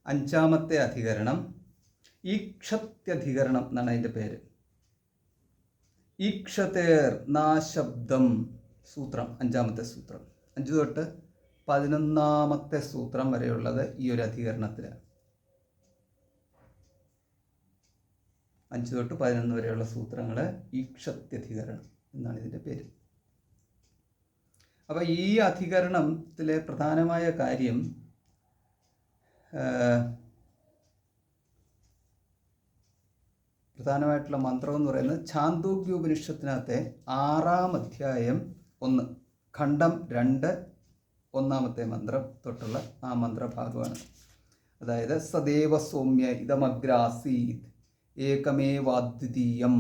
അഞ്ചാമത്തെ അധികരണം ഈക്ഷത്യധികരണം എന്നാണ് അതിൻ്റെ പേര്. ഈക്ഷതേർ നാശബ്ദം സൂത്രം, അഞ്ചാമത്തെ സൂത്രം. 5 തൊട്ട് 11 സൂത്രം വരെയുള്ളത് ഈ ഒരു അധികരണത്തിലാണ്. 5 തൊട്ട് 11 വരെയുള്ള സൂത്രങ്ങൾ ഈക്ഷത്യധികരണം എന്നാണ് ഇതിൻ്റെ പേര്. അപ്പോൾ ഈ അധികരണത്തിലെ പ്രധാനമായ കാര്യം പ്രധാനമായിട്ടുള്ള മന്ത്രം എന്ന് പറയുന്നത് ഛാന്തോഗ്യോപനിഷത്തിനകത്തെ 6-ാം അധ്യായം 1 ഖണ്ഡം 2 1-ാമത്തെ മന്ത്രം തൊട്ടുള്ള ആ മന്ത്രഭാഗമാണ്. അതായത് സദേവ സൗമ്യ ഇതമഗ്രാസീത് ഏകമേവാദ്വിതീയം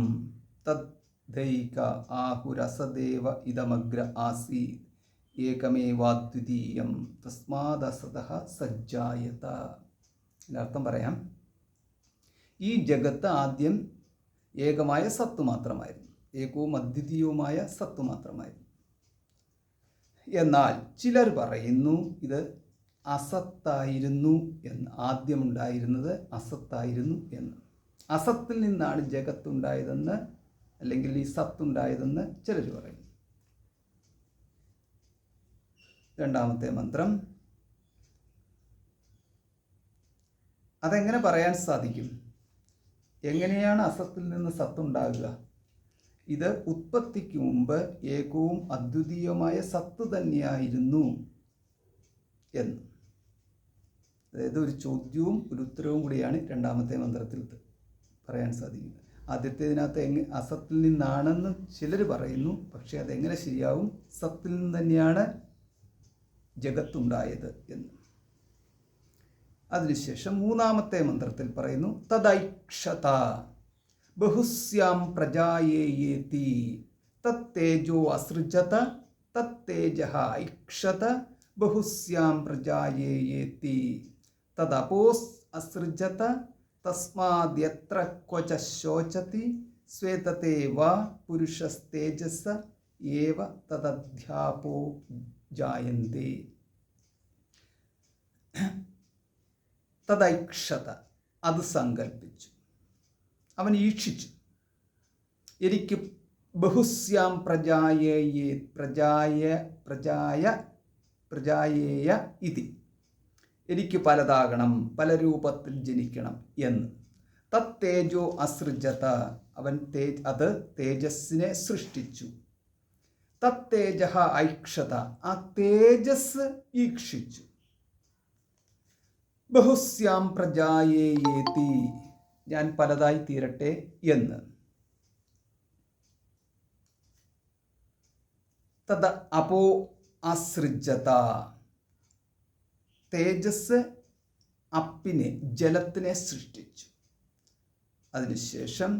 തദ്ധൈക ആഹുരസദേവ ഇതമഗ്ര ആസീത് ഏകമേവാദ്വിതീയം തസ്മാദസതഃ സജ്ജായത. ഇതിനർത്ഥം പറയാം, ഈ ജഗത്ത് ആദ്യം ഏകമായ സത്ത് മാത്രമായിരുന്നു, ഏകവും അദ്വിതീയവുമായ സത്ത് മാത്രമായിരുന്നു. എന്നാൽ ചിലർ പറയുന്നു ഇത് അസത്തായിരുന്നു എന്ന്, ആദ്യമുണ്ടായിരുന്നത് അസത്തായിരുന്നു എന്ന്. അസത്തിൽ നിന്നാണ് ജഗത്തുണ്ടായതെന്ന്, അല്ലെങ്കിൽ ഈ സത്തുണ്ടായതെന്ന് ചിലർ പറയുന്നു. 2-ാമത്തെ മന്ത്രം അതെങ്ങനെ പറയാൻ സാധിക്കും? എങ്ങനെയാണ് അസത്തിൽ നിന്ന് സത്തുണ്ടാകുക? ഇത് ഉത്പത്തിക്ക് മുമ്പ് ഏകവും അദ്വിതീയമായ സത്ത് തന്നെയായിരുന്നു എന്ന്. അതായത് ഒരു ചോദ്യവും ഒരു ഉത്തരവും കൂടിയാണ് 2-ാമത്തെ മന്ത്രത്തിൽ പറയാൻ സാധിക്കുന്നത്. ആദ്യത്തേതിനകത്ത് അസത്തിൽ നിന്നാണെന്ന് ചിലർ പറയുന്നു, പക്ഷേ അതെങ്ങനെ ശരിയാവും? സത്തിൽ നിന്ന് തന്നെയാണ് ജഗത്തുണ്ടായത് എന്ന്. അതിനുശേഷം 3-ാമത്തെ മന്ത്രത്തിൽ പറയുന്നു തദൈക്ഷത ബഹുസ്യാം പ്രജായേയേതി തത്തേജോ അസൃജത തത്തേജഃ ഐക്ഷത ബഹുസ്യാം പ്രജായേയേതി തദപോസ് അസൃജത തസ്മാദ്യത്ര ക്വച ശോചതി സ്വേതത്തെ വാ പുരുഷസ്തേജസ ഏവ തദധ്യാപോ ജായന്തേ. തദൈക്ഷത, അത് സങ്കൽപ്പിച്ചു, അവൻ ഈക്ഷിച്ചു. എനിക്ക് ബഹുസ്യാം പ്രജായേയ ഇതി, എനിക്ക് പലതാകണം, പല രൂപത്തിൽ ജനിക്കണം എന്ന്. തത്തേജോ അസൃജത, അവൻ അത് തേജസ്സിനെ സൃഷ്ടിച്ചു. തത്തേജഃ ഐക്ഷത, ആ തേജസ് ഈക്ഷിച്ചു. ബഹുസ്യാം പ്രജായേയേതി, ഞാൻ പലതായി തീരട്ടെ എന്ന്. തദ അപോ അസൃജത, തേജസ് അപ്പിനെ, ജലത്തിനെ സൃഷ്ടിച്ചു. അതിനുശേഷം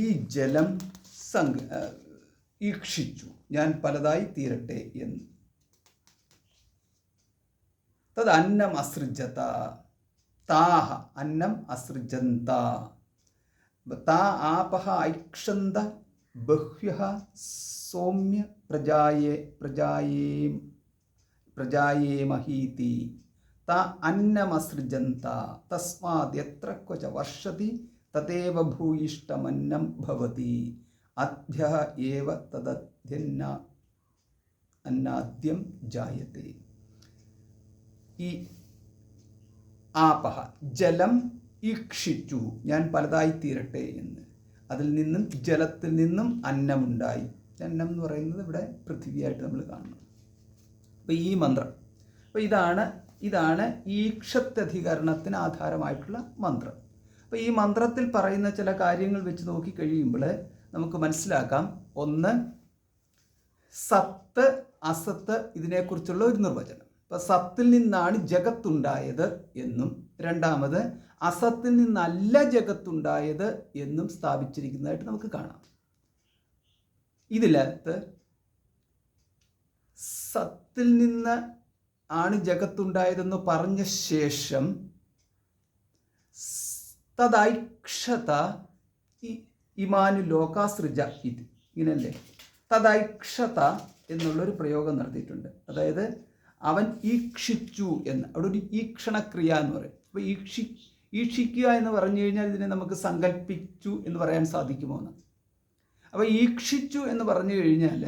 ഈ ജലം ഈക്ഷിച്ചു, ഞാൻ പലതായി തീരട്ടെ എന്ന്. തത് അന്നം അസൃജത, താഹ അന്നം അസൃജന്ത, താ ആപഹ ഐക്ഷന്ത ബഹ്വ്യഃ സൗമ്യ പ്രജായേമഹീതി താ അന്നമസൃജന്ത തസ്മാദ്യത്ര ക്വച വർഷതി തദേവ ഭൂയിഷ്ടമന്നം ഭവതി അദ്ധ്യഃ ഏവ അന്നാദ്യം ജായത്തെ. ഈ ആപഹ, ജലം ഈക്ഷിച്ചു, ഞാൻ പലതായി തീരട്ടെ എന്ന്. അതിൽ നിന്നും, ജലത്തിൽ നിന്നും അന്നമുണ്ടായി. അന്നം എന്ന് പറയുന്നത് ഇവിടെ പൃഥ്വിയായിട്ട് നമ്മൾ കാണണം. അപ്പോൾ ഈ മന്ത്രം, അപ്പോൾ ഇതാണ് ഈക്ഷത്യധികരണത്തിന് ആധാരമായിട്ടുള്ള മന്ത്രം. അപ്പോൾ ഈ മന്ത്രത്തിൽ പറയുന്ന ചില കാര്യങ്ങൾ വെച്ച് നോക്കിക്കഴിയുമ്പോൾ നമുക്ക് മനസ്സിലാക്കാം. ഒന്ന്, സത്ത് അസത്ത് ഇതിനെക്കുറിച്ചുള്ള ഒരു നിർവചനം. അപ്പോൾ സത്തിൽ നിന്നാണ് ജഗത്തുണ്ടായത് എന്നും, രണ്ടാമത് അസത്തിൽ നിന്നല്ല ജഗത്തുണ്ടായത് എന്നും സ്ഥാപിച്ചിരിക്കുന്നതായിട്ട് നമുക്ക് കാണാം. ഇതിനകത്ത് സത്തിൽ നിന്ന് ആണ് ജഗത്തുണ്ടായതെന്ന് പറഞ്ഞ ശേഷം തദൈക്ഷത ഇമാനു ലോകാസൃജ ഇത്, ഇങ്ങനല്ലേ? തദൈക്ഷത എന്നുള്ളൊരു പ്രയോഗം നടത്തിയിട്ടുണ്ട്. അതായത് അവൻ ഈക്ഷിച്ചു എന്ന്. അവിടെ ഒരു ഈക്ഷണക്രിയ എന്ന് പറയും. അപ്പോൾ ഈക്ഷിക്കുക എന്ന് പറഞ്ഞു കഴിഞ്ഞാൽ ഇതിനെ നമുക്ക് സങ്കല്പിച്ചു എന്ന് പറയാൻ സാധിക്കുമോ എന്ന്. അപ്പോൾ ഈക്ഷിച്ചു എന്ന് പറഞ്ഞു കഴിഞ്ഞാൽ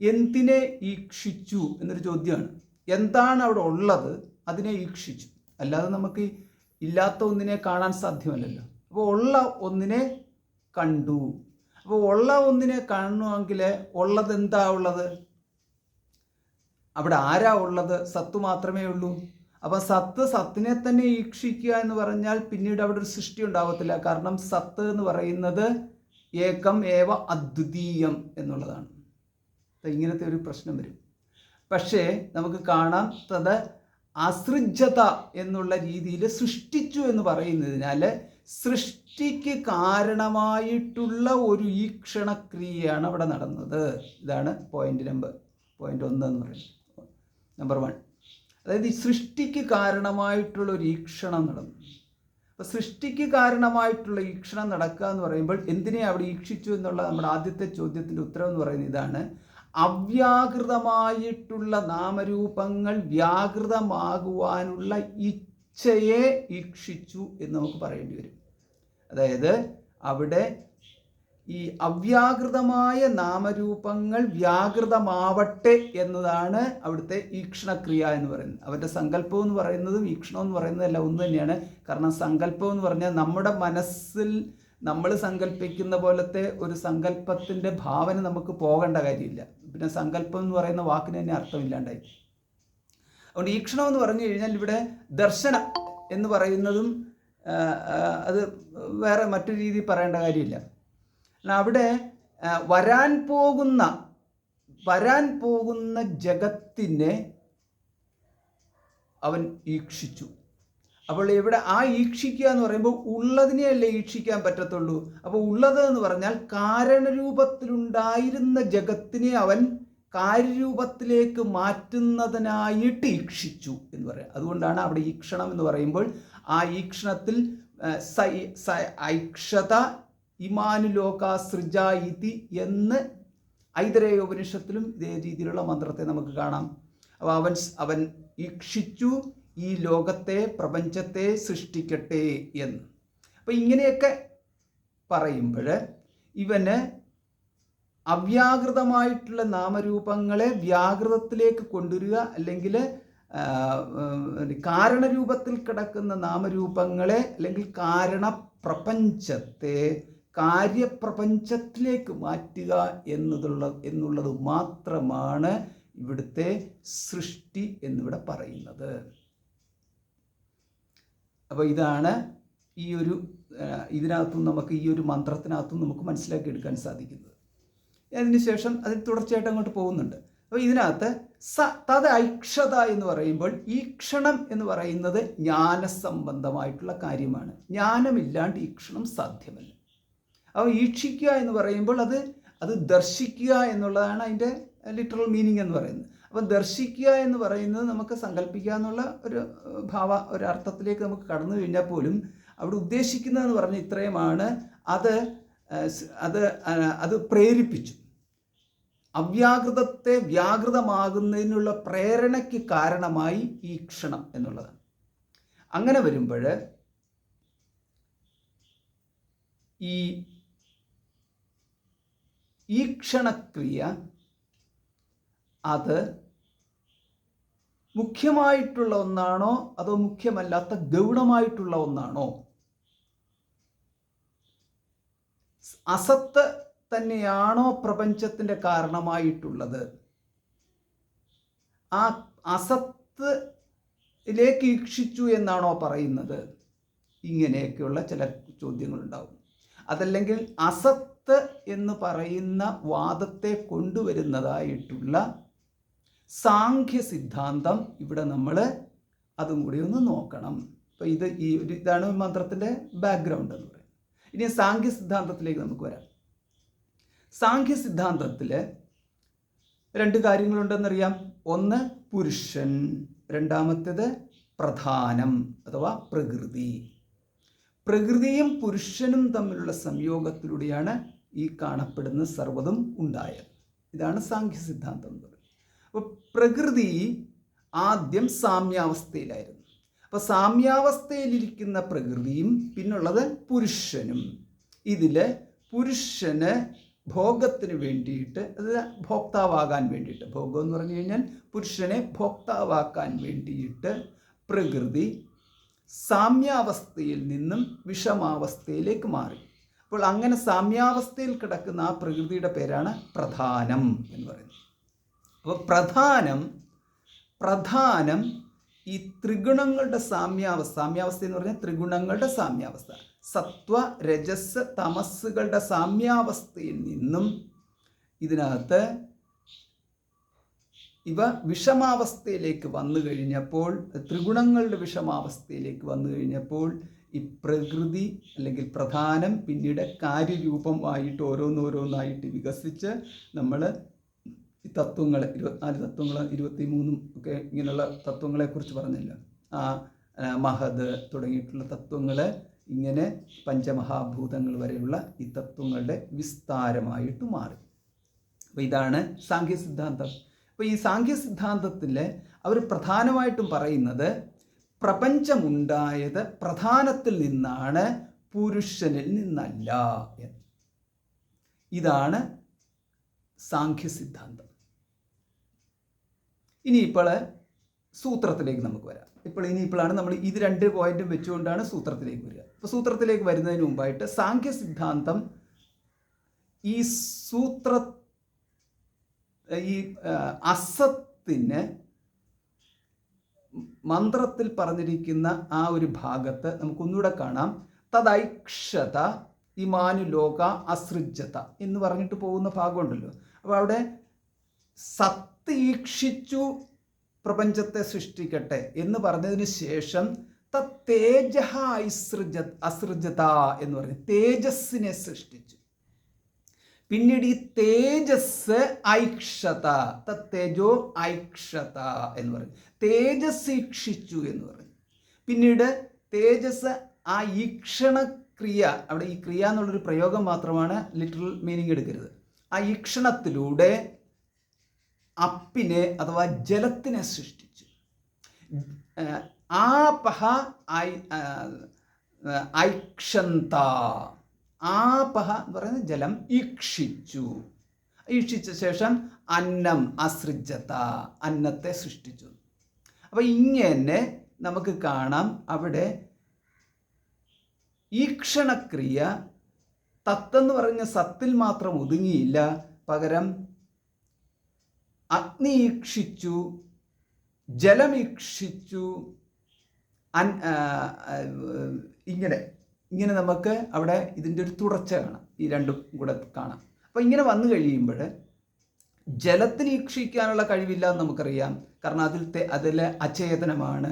എന്തിനെ ഈക്ഷിച്ചു എന്നൊരു ചോദ്യമാണ്. എന്താണ് അവിടെ ഉള്ളത് അതിനെ ഈക്ഷിച്ചു. അല്ലാതെ നമുക്ക് ഇല്ലാത്ത ഒന്നിനെ കാണാൻ സാധ്യമല്ലല്ലോ. അപ്പോൾ ഉള്ള ഒന്നിനെ കണ്ടു. അപ്പോൾ ഉള്ള ഒന്നിനെ കാണണമെങ്കിൽ ഉള്ളത് എന്താ ഉള്ളത്? അവിടെ ആരാ ഉള്ളത്? സത്ത് മാത്രമേ ഉള്ളൂ. അപ്പം സത്തിനെ തന്നെ ഈക്ഷിക്കുക എന്ന് പറഞ്ഞാൽ പിന്നീട് അവിടെ ഒരു സൃഷ്ടി ഉണ്ടാവത്തില്ല. കാരണം സത്ത് എന്ന് പറയുന്നത് ഏകം ഏവ അദ്വിതീയം എന്നുള്ളതാണ്. ഇങ്ങനത്തെ ഒരു പ്രശ്നം വരും. പക്ഷേ നമുക്ക് കാണാം തത് അസൃജത എന്നുള്ള രീതിയിൽ സൃഷ്ടിച്ചു എന്ന് പറയുന്നതിനാൽ സൃഷ്ടിക്ക് കാരണമായിട്ടുള്ള ഒരു ഈക്ഷണക്രിയയാണ് അവിടെ നടന്നത്. ഇതാണ് പോയിന്റ് 1 എന്ന് പറയുന്നത്. നമ്പർ 1, അതായത് ഈ സൃഷ്ടിക്ക് കാരണമായിട്ടുള്ള ഒരു ഈക്ഷണം നടന്നു. അപ്പോൾ സൃഷ്ടിക്ക് കാരണമായിട്ടുള്ള ഈക്ഷണം നടക്കുക എന്ന് പറയുമ്പോൾ എന്തിനെ അവിടെ ഈക്ഷിച്ചു എന്നുള്ള നമ്മുടെ ആദ്യത്തെ ചോദ്യത്തിൻ്റെ ഉത്തരം എന്ന് പറയുന്നത് ഇതാണ്. അവ്യാകൃതമായിട്ടുള്ള നാമരൂപങ്ങൾ വ്യാകൃതമാകുവാനുള്ള ഇച്ഛയെ ഈക്ഷിച്ചു എന്ന് നമുക്ക് പറയേണ്ടി വരും. അതായത് അവിടെ ഈ അവ്യാകൃതമായ നാമരൂപങ്ങൾ വ്യാകൃതമാവട്ടെ എന്നതാണ് അവിടുത്തെ ഈക്ഷണക്രിയ എന്ന് പറയുന്നത്. അവരുടെ സങ്കല്പം എന്ന് പറയുന്നതും ഈക്ഷണം എന്ന് പറയുന്നതല്ല ഒന്ന് തന്നെയാണ്. കാരണം സങ്കല്പം എന്ന് പറഞ്ഞാൽ നമ്മുടെ മനസ്സിൽ നമ്മൾ സങ്കല്പിക്കുന്ന പോലത്തെ ഒരു സങ്കല്പത്തിൻ്റെ ഭാവന നമുക്ക് പോകേണ്ട കാര്യമില്ല. പിന്നെ സങ്കല്പം എന്ന് പറയുന്ന വാക്കിന് തന്നെ അർത്ഥമില്ലാണ്ടായി. അതുകൊണ്ട് ഈക്ഷണം എന്ന് പറഞ്ഞു കഴിഞ്ഞാൽ ഇവിടെ ദർശനം എന്ന് പറയുന്നതും അത് വേറെ മറ്റൊരു രീതിയിൽ പറയേണ്ട കാര്യമില്ല. അവിടെ വരാൻ പോകുന്ന ജഗത്തിനെ അവൻ ഈക്ഷിച്ചു. അപ്പോൾ ഇവിടെ ആ ഈക്ഷിക്കുക എന്ന് പറയുമ്പോൾ ഉള്ളതിനെയല്ലേ ഈക്ഷിക്കാൻ പറ്റത്തുള്ളൂ. അപ്പോൾ ഉള്ളത് എന്ന് പറഞ്ഞാൽ കാരണരൂപത്തിലുണ്ടായിരുന്ന ജഗത്തിനെ അവൻ കാര്യരൂപത്തിലേക്ക് മാറ്റുന്നതിനായിട്ട് ഈക്ഷിച്ചു എന്ന് പറയാം. അതുകൊണ്ടാണ് അവിടെ ഈക്ഷണം എന്ന് പറയുമ്പോൾ ആ ഈക്ഷണത്തിൽ ഐക്ഷത ഇമാനുലോക സൃജ ഇതി എന്ന് ഐതരേയ ഉപനിഷത്തിലും ഇതേ രീതിയിലുള്ള മന്ത്രത്തെ നമുക്ക് കാണാം. അപ്പോൾ അവൻ ഈക്ഷിച്ചു ഈ ലോകത്തെ പ്രപഞ്ചത്തെ സൃഷ്ടിക്കട്ടെ എന്ന്. അപ്പോൾ ഇങ്ങനെയൊക്കെ പറയുമ്പോൾ ഇവന് അവ്യാകൃതമായിട്ടുള്ള നാമരൂപങ്ങളെ വ്യാകൃതത്തിലേക്ക് കൊണ്ടുവരിക, അല്ലെങ്കിൽ കാരണരൂപത്തിൽ കിടക്കുന്ന നാമരൂപങ്ങളെ അല്ലെങ്കിൽ കാരണപ്രപഞ്ചത്തെ കാര്യപ്രപഞ്ചത്തിലേക്ക് മാറ്റുക എന്നുള്ളത് മാത്രമാണ് ഇവിടുത്തെ സൃഷ്ടി എന്നിവിടെ പറയുന്നത്. അപ്പോൾ ഇതാണ് ഇതിനകത്തും നമുക്ക് ഈ ഒരു മന്ത്രത്തിനകത്തും നമുക്ക് മനസ്സിലാക്കി എടുക്കാൻ സാധിക്കുന്നത്. അതിനുശേഷം അതിൽ തുടർച്ചയായിട്ട് അങ്ങോട്ട് പോകുന്നുണ്ട്. അപ്പോൾ ഇതിനകത്ത് തത് ഐക്ഷത എന്ന് പറയുമ്പോൾ ഈക്ഷണം എന്ന് പറയുന്നത് ജ്ഞാനസംബന്ധമായിട്ടുള്ള കാര്യമാണ്. ജ്ഞാനമില്ലാണ്ട് ഈക്ഷണം സാധ്യമല്ല. അപ്പോൾ ഈക്ഷിക്കുക എന്ന് പറയുമ്പോൾ അത് ദർശിക്കുക എന്നുള്ളതാണ് അതിൻ്റെ ലിറ്ററൽ മീനിങ് എന്ന് പറയുന്നത്. അപ്പം ദർശിക്കുക എന്ന് പറയുന്നത് നമുക്ക് സങ്കല്പിക്കുക എന്നുള്ള ഒരു അർത്ഥത്തിലേക്ക് നമുക്ക് കടന്നു കഴിഞ്ഞാൽ പോലും അവിടെ ഉദ്ദേശിക്കുന്നതെന്ന് പറഞ്ഞാൽ ഇത്രയുമാണ്. അത് പ്രേരിപ്പിച്ചു. അവ്യാകൃതത്തെ വ്യാകൃതമാകുന്നതിനുള്ള പ്രേരണയ്ക്ക് കാരണമായി ഈക്ഷണം എന്നുള്ളതാണ്. അങ്ങനെ വരുമ്പോൾ ഈ ഈക്ഷണക്രിയ അത് മുഖ്യമായിട്ടുള്ള ഒന്നാണോ അതോ മുഖ്യമല്ലാത്ത ഗൗണമായിട്ടുള്ള ഒന്നാണോ? അസത്ത് തന്നെയാണോ പ്രപഞ്ചത്തിൻ്റെ കാരണമായിട്ടുള്ളത്? ആ അസത്തിലേക്ക് ഈക്ഷിച്ചു എന്നാണോ പറയുന്നത്? ഇങ്ങനെയൊക്കെയുള്ള ചില ചോദ്യങ്ങളുണ്ടാവും. അതല്ലെങ്കിൽ അസത്ത് എന്ന് പറയുന്ന വാദത്തെ കൊണ്ടുവരുന്നതായിട്ടുള്ള സാഖ്യ സിദ്ധാന്തം ഇവിടെ നമ്മൾ അതും കൂടി ഒന്ന് നോക്കണം. അപ്പോൾ ഇതാണ് മന്ത്രത്തിൻ്റെ ബാക്ക്ഗ്രൗണ്ട് എന്ന് പറയുന്നത്. ഇനി സാഖ്യ സിദ്ധാന്തത്തിലേക്ക് നമുക്ക് വരാം. സാഖ്യ സിദ്ധാന്തത്തിൽ 2 കാര്യങ്ങളുണ്ടെന്നറിയാം. ഒന്ന് പുരുഷൻ, രണ്ടാമത്തേത് പ്രധാനം അഥവാ പ്രകൃതി. പ്രകൃതിയും പുരുഷനും തമ്മിലുള്ള സംയോഗത്തിലൂടെയാണ് ഈ കാണപ്പെടുന്ന സർവ്വതും ഉണ്ടായത്. ഇതാണ് സാഖ്യ സിദ്ധാന്തം എന്ന് പറയുന്നത്. അപ്പോൾ പ്രകൃതി ആദ്യം സാമ്യാവസ്ഥയിലായിരുന്നു. അപ്പോൾ സാമ്യാവസ്ഥയിലിരിക്കുന്ന പ്രകൃതിയും പിന്നുള്ളത് പുരുഷനും. ഇതിൽ പുരുഷന് ഭോഗത്തിന് വേണ്ടിയിട്ട്, അത് ഭോക്താവാകാൻ വേണ്ടിയിട്ട്, ഭോഗം എന്ന് പറഞ്ഞു കഴിഞ്ഞാൽ പുരുഷനെ ഭോക്താവാക്കാൻ വേണ്ടിയിട്ട് പ്രകൃതി സാമ്യാവസ്ഥയിൽ നിന്നും വിഷമാവസ്ഥയിലേക്ക് മാറി. അപ്പോൾ അങ്ങനെ സാമ്യാവസ്ഥയിൽ കിടക്കുന്ന ആ പ്രകൃതിയുടെ പേരാണ് പ്രധാനം എന്ന് പറയുന്നത്. അപ്പോൾ പ്രധാനം ഈ ത്രിഗുണങ്ങളുടെ സാമ്യാവസ്ഥ എന്ന് പറഞ്ഞാൽ ത്രിഗുണങ്ങളുടെ സാമ്യാവസ്ഥ, സത്വ രജസ് തമസ്സുകളുടെ സാമ്യാവസ്ഥയിൽ നിന്നും ഇതിനകത്ത് ഇവ വിഷമാവസ്ഥയിലേക്ക് വന്നു കഴിഞ്ഞപ്പോൾ, ത്രിഗുണങ്ങളുടെ വിഷമാവസ്ഥയിലേക്ക് വന്നു കഴിഞ്ഞപ്പോൾ ഈ പ്രകൃതി അല്ലെങ്കിൽ പ്രധാനം പിന്നീട് കാര്യരൂപമായിട്ട് ഓരോന്നോരോന്നായിട്ട് വികസിച്ച് നമ്മൾ ഈ തത്വങ്ങൾ 24 തത്വങ്ങൾ 23 ഒക്കെ ഇങ്ങനെയുള്ള തത്വങ്ങളെക്കുറിച്ച് പറഞ്ഞല്ലോ. ആ മഹത് തുടങ്ങിയിട്ടുള്ള തത്വങ്ങൾ ഇങ്ങനെ പഞ്ചമഹാഭൂതങ്ങൾ വരെയുള്ള ഈ തത്വങ്ങളുടെ വിസ്താരമായിട്ട് മാറി. അപ്പോൾ ഇതാണ് സാംഖ്യ സിദ്ധാന്തം. അപ്പോൾ ഈ സാംഖ്യ സിദ്ധാന്തത്തിൽ അവർ പ്രധാനമായിട്ടും പറയുന്നത് പ്രപഞ്ചമുണ്ടായത് പ്രധാനത്തിൽ നിന്നാണ്, പുരുഷനിൽ നിന്നല്ല എന്ന്. ഇതാണ് സാംഖ്യ സിദ്ധാന്തം. ഇനിയിപ്പോൾ സൂത്രത്തിലേക്ക് നമുക്ക് വരാം. ഇനിയിപ്പോഴാണ് നമ്മൾ ഇത് 2 പോയിന്റും വെച്ചുകൊണ്ടാണ് സൂത്രത്തിലേക്ക് വരിക. അപ്പോൾ സൂത്രത്തിലേക്ക് വരുന്നതിന് മുമ്പായിട്ട് സാംഖ്യ സിദ്ധാന്തം ഈ അസത്തിന് മന്ത്രത്തിൽ പറഞ്ഞിരിക്കുന്ന ആ ഒരു ഭാഗത്ത് നമുക്കൊന്നുകൂടെ കാണാം. തദൈക്ഷത ഇമാനുലോക അസൃജത എന്ന് പറഞ്ഞിട്ട് പോകുന്ന ഭാഗമുണ്ടല്ലോ. അപ്പോൾ അവിടെ സത്ത് ഈക്ഷിച്ചു പ്രപഞ്ചത്തെ സൃഷ്ടിക്കട്ടെ എന്ന് പറഞ്ഞതിന് ശേഷം തേജ അസൃജത എന്ന് പറഞ്ഞു, തേജസ്സിനെ സൃഷ്ടിച്ചു. പിന്നീട് ഈ തേജസ് ഐക്ഷത, തേജോ ഐക്ഷത എന്ന് പറഞ്ഞു, തേജസ് ഈക്ഷിച്ചു എന്ന് പറഞ്ഞു. പിന്നീട് തേജസ് ആ ഈക്ഷണക്രിയ, അവിടെ ഈ ക്രിയ എന്നുള്ളൊരു പ്രയോഗം മാത്രമാണ്, ലിറ്ററൽ മീനിങ് എടുക്കരുത്. ആ ഈക്ഷണത്തിലൂടെ അപ്പിനെ അഥവാ ജലത്തിനെ സൃഷ്ടിച്ചു. ആപഹ ഐക്ഷന്ത, ആപഹ എന്ന് പറയുന്നത് ജലം, ഈക്ഷിച്ചു. ഈക്ഷിച്ച ശേഷം അന്നം അസൃജത, അന്നത്തെ സൃഷ്ടിച്ചു. അപ്പോൾ ഇങ്ങനെ നമുക്ക് കാണാം അവിടെ ഈക്ഷണക്രിയ തത്തെന്ന് പറഞ്ഞ സത്തിൽ മാത്രം ഒതുങ്ങിയില്ല, പകരം അഗ്നി ഈക്ഷിച്ചു, ജലമീക്ഷിച്ചു, ഇങ്ങനെ നമുക്ക് അവിടെ ഇതിൻ്റെ ഒരു തുടർച്ച കാണാം, ഈ രണ്ടും കൂടെ കാണാം. അപ്പോൾ ഇങ്ങനെ വന്നു കഴിയുമ്പോൾ ജലത്തിന് ഈക്ഷിക്കാനുള്ള കഴിവില്ല എന്ന് നമുക്കറിയാം, കാരണം അതിൽ അചേതനമാണ്.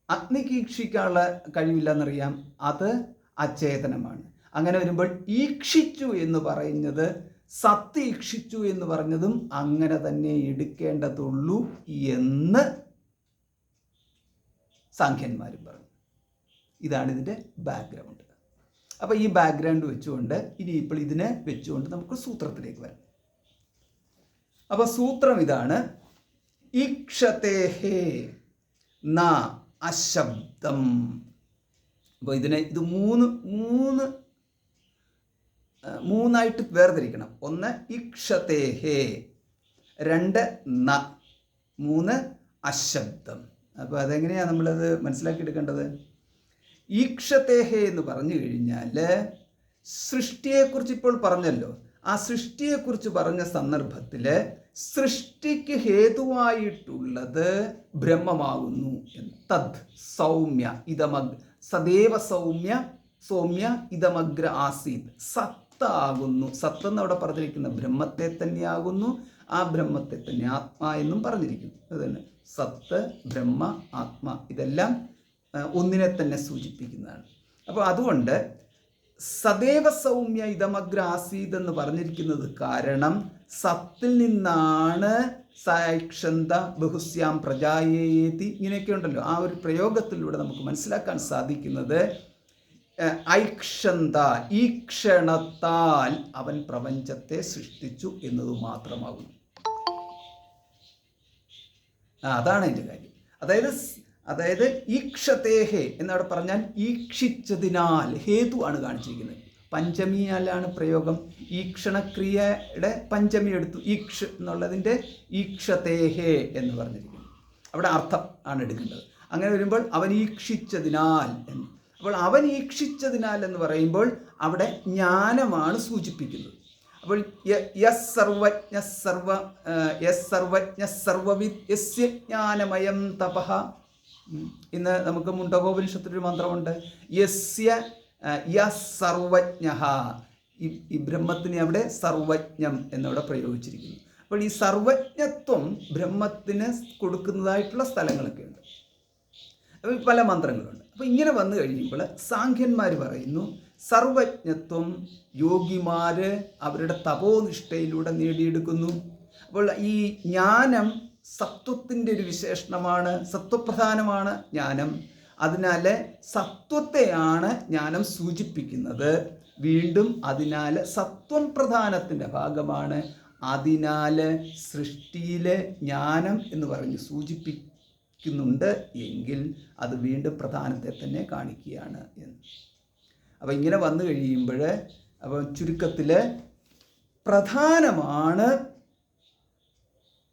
അഗ്നിക്ക് ഈക്ഷിക്കാനുള്ള കഴിവില്ല എന്നറിയാം, അത് അചേതനമാണ്. അങ്ങനെ വരുമ്പോൾ ഈക്ഷിച്ചു എന്ന് പറയുന്നത്, സത്ത് ഈക്ഷിച്ചു എന്ന് പറഞ്ഞതും അങ്ങനെ തന്നെ എടുക്കേണ്ടതുള്ളൂ എന്ന് സാഖ്യന്മാരും പറഞ്ഞു. ഇതാണ് ഇതിൻ്റെ ബാക്ക്ഗ്രൗണ്ട്. അപ്പോൾ ഈ ബാക്ക്ഗ്രൗണ്ട് വെച്ചുകൊണ്ട് ഇനിയിപ്പോൾ ഇതിനെ വെച്ചുകൊണ്ട് നമുക്ക് സൂത്രത്തിലേക്ക് വരാം. അപ്പോൾ സൂത്രം ഇതാണ്: ഈക്ഷതേഹേ ന അശബ്ദം. അപ്പോൾ ഇത് മൂന്നായിട്ട് വേർതിരിക്കണം. 1 ഇക്ഷതേഹേ, 2 ന, 3 അശബ്ദം. അപ്പോൾ അതെങ്ങനെയാണ് നമ്മളത് മനസ്സിലാക്കിയെടുക്കേണ്ടത്? ഈക്ഷതേഹേ എന്ന് പറഞ്ഞു കഴിഞ്ഞാൽ സൃഷ്ടിയെക്കുറിച്ച് ഇപ്പോൾ പറഞ്ഞല്ലോ. ആ സൃഷ്ടിയെക്കുറിച്ച് പറഞ്ഞ സന്ദർഭത്തിൽ സൃഷ്ടിക്ക് ഹേതുവായിട്ടുള്ളത് ബ്രഹ്മമാകുന്നു എന്ന്. തദ് സൗമ്യ സദേവ സൗമ്യ ഇതമഗ്ര ആസീത്. സത്താകുന്നു, സത്തെന്ന് അവിടെ പറഞ്ഞിരിക്കുന്ന ബ്രഹ്മത്തെ തന്നെയാകുന്നു, ആ ബ്രഹ്മത്തെ തന്നെ ആത്മാ എന്നും പറഞ്ഞിരിക്കുന്നു. അത് തന്നെ സത്ത്, ബ്രഹ്മ, ആത്മ, ഇതെല്ലാം ഒന്നിനെ തന്നെ സൂചിപ്പിക്കുന്നതാണ്. അപ്പോൾ അതുകൊണ്ട് സദേവ സൗമ്യ ഇതമഗ്ര ആസീത് എന്ന് പറഞ്ഞിരിക്കുന്നത് കാരണം സത്തിൽ നിന്നാണ് സാക്ഷന്ത ബഹുസ്യാം പ്രജായേതി, ഇങ്ങനെയൊക്കെ ഉണ്ടല്ലോ. ആ ഒരു പ്രയോഗത്തിലൂടെ നമുക്ക് മനസ്സിലാക്കാൻ സാധിക്കുന്നത് ഐക്ഷന്ത, ഈക്ഷണത്താൽ അവൻ പ്രപഞ്ചത്തെ സൃഷ്ടിച്ചു എന്നത് മാത്രമാകുന്നു. അതാണ് അതിൻ്റെ കാര്യം. അതായത് ഈക്ഷതേഹേ എന്നവിടെ പറഞ്ഞാൽ ഈക്ഷിച്ചതിനാൽ, ഹേതു ആണ് കാണിച്ചിരിക്കുന്നത്. പഞ്ചമിയാലാണ് പ്രയോഗം. ഈക്ഷണക്രിയയുടെ പഞ്ചമി എടുത്തു, ഈക്ഷ് എന്നുള്ളതിൻ്റെ ഈക്ഷതേഹേ എന്ന് പറഞ്ഞിരിക്കുന്നു. അവിടെ അർത്ഥം ആണ് എടുക്കേണ്ടത്. അങ്ങനെ വരുമ്പോൾ അവൻ ഈക്ഷിച്ചതിനാൽ എന്ന്. അപ്പോൾ അവൻ ഈക്ഷിച്ചതിനാൽ എന്ന് പറയുമ്പോൾ അവിടെ ജ്ഞാനമാണ് സൂചിപ്പിക്കുന്നത്. അപ്പോൾ യസ് സർവജ്ഞ സർവവിദ് യസ്യ ജ്ഞാനമയം തപഃ. ഇന്ന് നമുക്ക് മുണ്ടകോപനിഷത്തിലൊരു മന്ത്രമുണ്ട്, യസ് സർവജ്ഞ. ഈ ബ്രഹ്മത്തിനെ അവിടെ സർവജ്ഞം എന്നവിടെ പ്രയോഗിച്ചിരിക്കുന്നു. അപ്പോൾ ഈ സർവജ്ഞത്വം ബ്രഹ്മത്തിന് കൊടുക്കുന്നതായിട്ടുള്ള സ്ഥലങ്ങളൊക്കെ ഉണ്ട്. അപ്പോൾ പല മന്ത്രങ്ങളുണ്ട്. അപ്പോൾ ഇങ്ങനെ വന്നു കഴിയുമ്പോൾ സാഖ്യന്മാർ പറയുന്നു സർവജ്ഞത്വം യോഗിമാർ അവരുടെ തപോനിഷ്ഠയിലൂടെ നേടിയെടുക്കുന്നു. അപ്പോൾ ഈ ജ്ഞാനം സത്വത്തിൻ്റെ ഒരു വിശേഷണമാണ്, സത്വപ്രധാനമാണ് ജ്ഞാനം. അതിനാൽ സത്വത്തെയാണ് ജ്ഞാനം സൂചിപ്പിക്കുന്നത്. വീണ്ടും അതിനാൽ സത്വം പ്രധാനത്തിൻ്റെ ഭാഗമാണ്. അതിനാൽ സൃഷ്ടിയിലെ ജ്ഞാനം എന്ന് പറഞ്ഞ് സൂചിപ്പിക്കുന്നുണ്ട് എങ്കിൽ അത് വീണ്ടും പ്രധാനത്തെ തന്നെ കാണിക്കുകയാണ് എന്ന്. അപ്പോൾ ഇങ്ങനെ വന്നു കഴിയുമ്പോൾ അപ്പോൾ ചുരുക്കത്തിൽ പ്രധാനമാണ്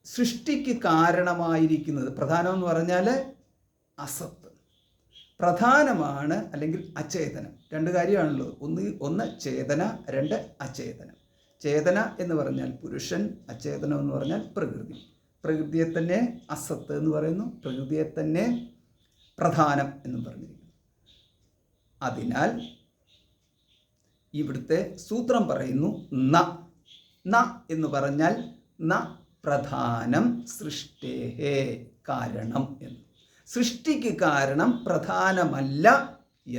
സൃഷ്ടിക്ക് കാരണമായിരിക്കുന്നത്. പ്രധാനം എന്ന് പറഞ്ഞാൽ അസത്ത്. പ്രധാനമാണ് അല്ലെങ്കിൽ അചേതനം. രണ്ട് കാര്യമാണുള്ളത്. ഒന്ന് ചേതന, രണ്ട് അചേതനം. ചേതന എന്ന് പറഞ്ഞാൽ പുരുഷൻ, അചേതനം എന്ന് പറഞ്ഞാൽ പ്രകൃതി. പ്രകൃതിയെ തന്നെ അസത്ത് എന്ന് പറയുന്നു, പ്രകൃതിയെ തന്നെ പ്രധാനം എന്നും പറഞ്ഞിരിക്കുന്നു. അതിനാൽ ഇവിടുത്തെ സൂത്രം പറയുന്നു ന എന്ന് പറഞ്ഞാൽ ന പ്രധാനം സൃഷ്ടേഹേ കാരണം എന്ന്. സൃഷ്ടിക്ക് കാരണം പ്രധാനമല്ല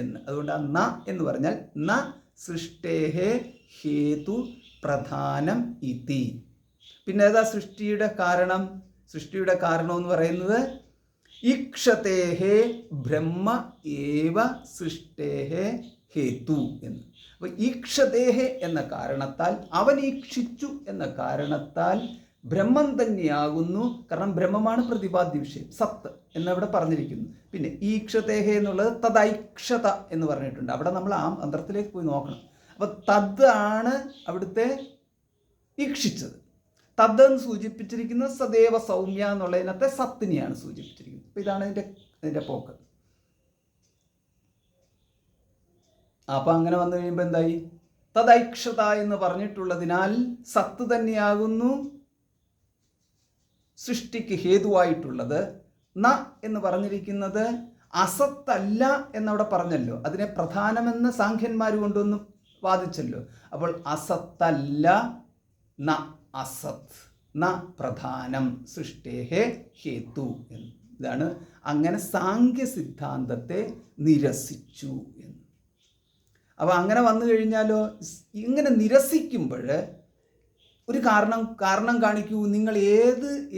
എന്ന്. അതുകൊണ്ട് ന എന്ന് പറഞ്ഞാൽ ന സൃഷ്ടേഹേ ഹേതു പ്രധാനം ഇതി. പിന്നെ ഏതാ സൃഷ്ടിയുടെ കാരണം? സൃഷ്ടിയുടെ കാരണം എന്ന് പറയുന്നത് ഈക്ഷതേഹേ ബ്രഹ്മ ഏവ സൃഷ്ടേഹേ ഹേതു എന്ന്. അപ്പോൾ ഈക്ഷതേഹേ എന്ന കാരണത്താൽ, അവൻ ഈക്ഷിച്ചു എന്ന കാരണത്താൽ ബ്രഹ്മം തന്നെയാകുന്നു. കാരണം ബ്രഹ്മമാണ് പ്രതിപാദ്യ വിഷയം, സത്ത് എന്നവിടെ പറഞ്ഞിരിക്കുന്നു. പിന്നെ ഈക്ഷതേഹേ എന്നുള്ളത് തദൈക്ഷത എന്ന് പറഞ്ഞിട്ടുണ്ട്. അവിടെ നമ്മൾ ആ മന്ത്രത്തിലേക്ക് പോയി നോക്കണം. അപ്പോൾ തദ് ആണ് അവിടുത്തെ ഈക്ഷിച്ചത്. തദ് എന്ന് സൂചിപ്പിച്ചിരിക്കുന്നത് സദേവ സൗമ്യ എന്നുള്ളതിനകത്തെ സത്തിനെയാണ് സൂചിപ്പിച്ചിരിക്കുന്നത്. അപ്പോൾ ഇതാണ് ഇതിൻ്റെ പോക്ക്. അപ്പം അങ്ങനെ വന്നു കഴിയുമ്പോൾ എന്തായി? തദൈക്ഷത എന്ന് പറഞ്ഞിട്ടുള്ളതിനാൽ സത്ത് തന്നെയാകുന്നു സൃഷ്ടിക്ക് ഹേതുവായിട്ടുള്ളത്. ന എന്ന് പറഞ്ഞിരിക്കുന്നത് അസത്തല്ല എന്നവിടെ പറഞ്ഞല്ലോ. അതിനെ പ്രധാനമെന്ന് സാഖ്യന്മാർ കൊണ്ടൊന്ന് വാദിച്ചല്ലോ. അപ്പോൾ അസത്തല്ല, ന അസത്, ന പ്രധാനം സൃഷ്ടേഹേ ഹേതു എന്ന്. ഇതാണ്. അങ്ങനെ സാഖ്യ സിദ്ധാന്തത്തെ നിരസിച്ചു എന്ന്. അപ്പോൾ അങ്ങനെ വന്നു കഴിഞ്ഞാലോ, ഇങ്ങനെ നിരസിക്കുമ്പോൾ ഒരു കാരണം കാണിക്കൂ. നിങ്ങൾ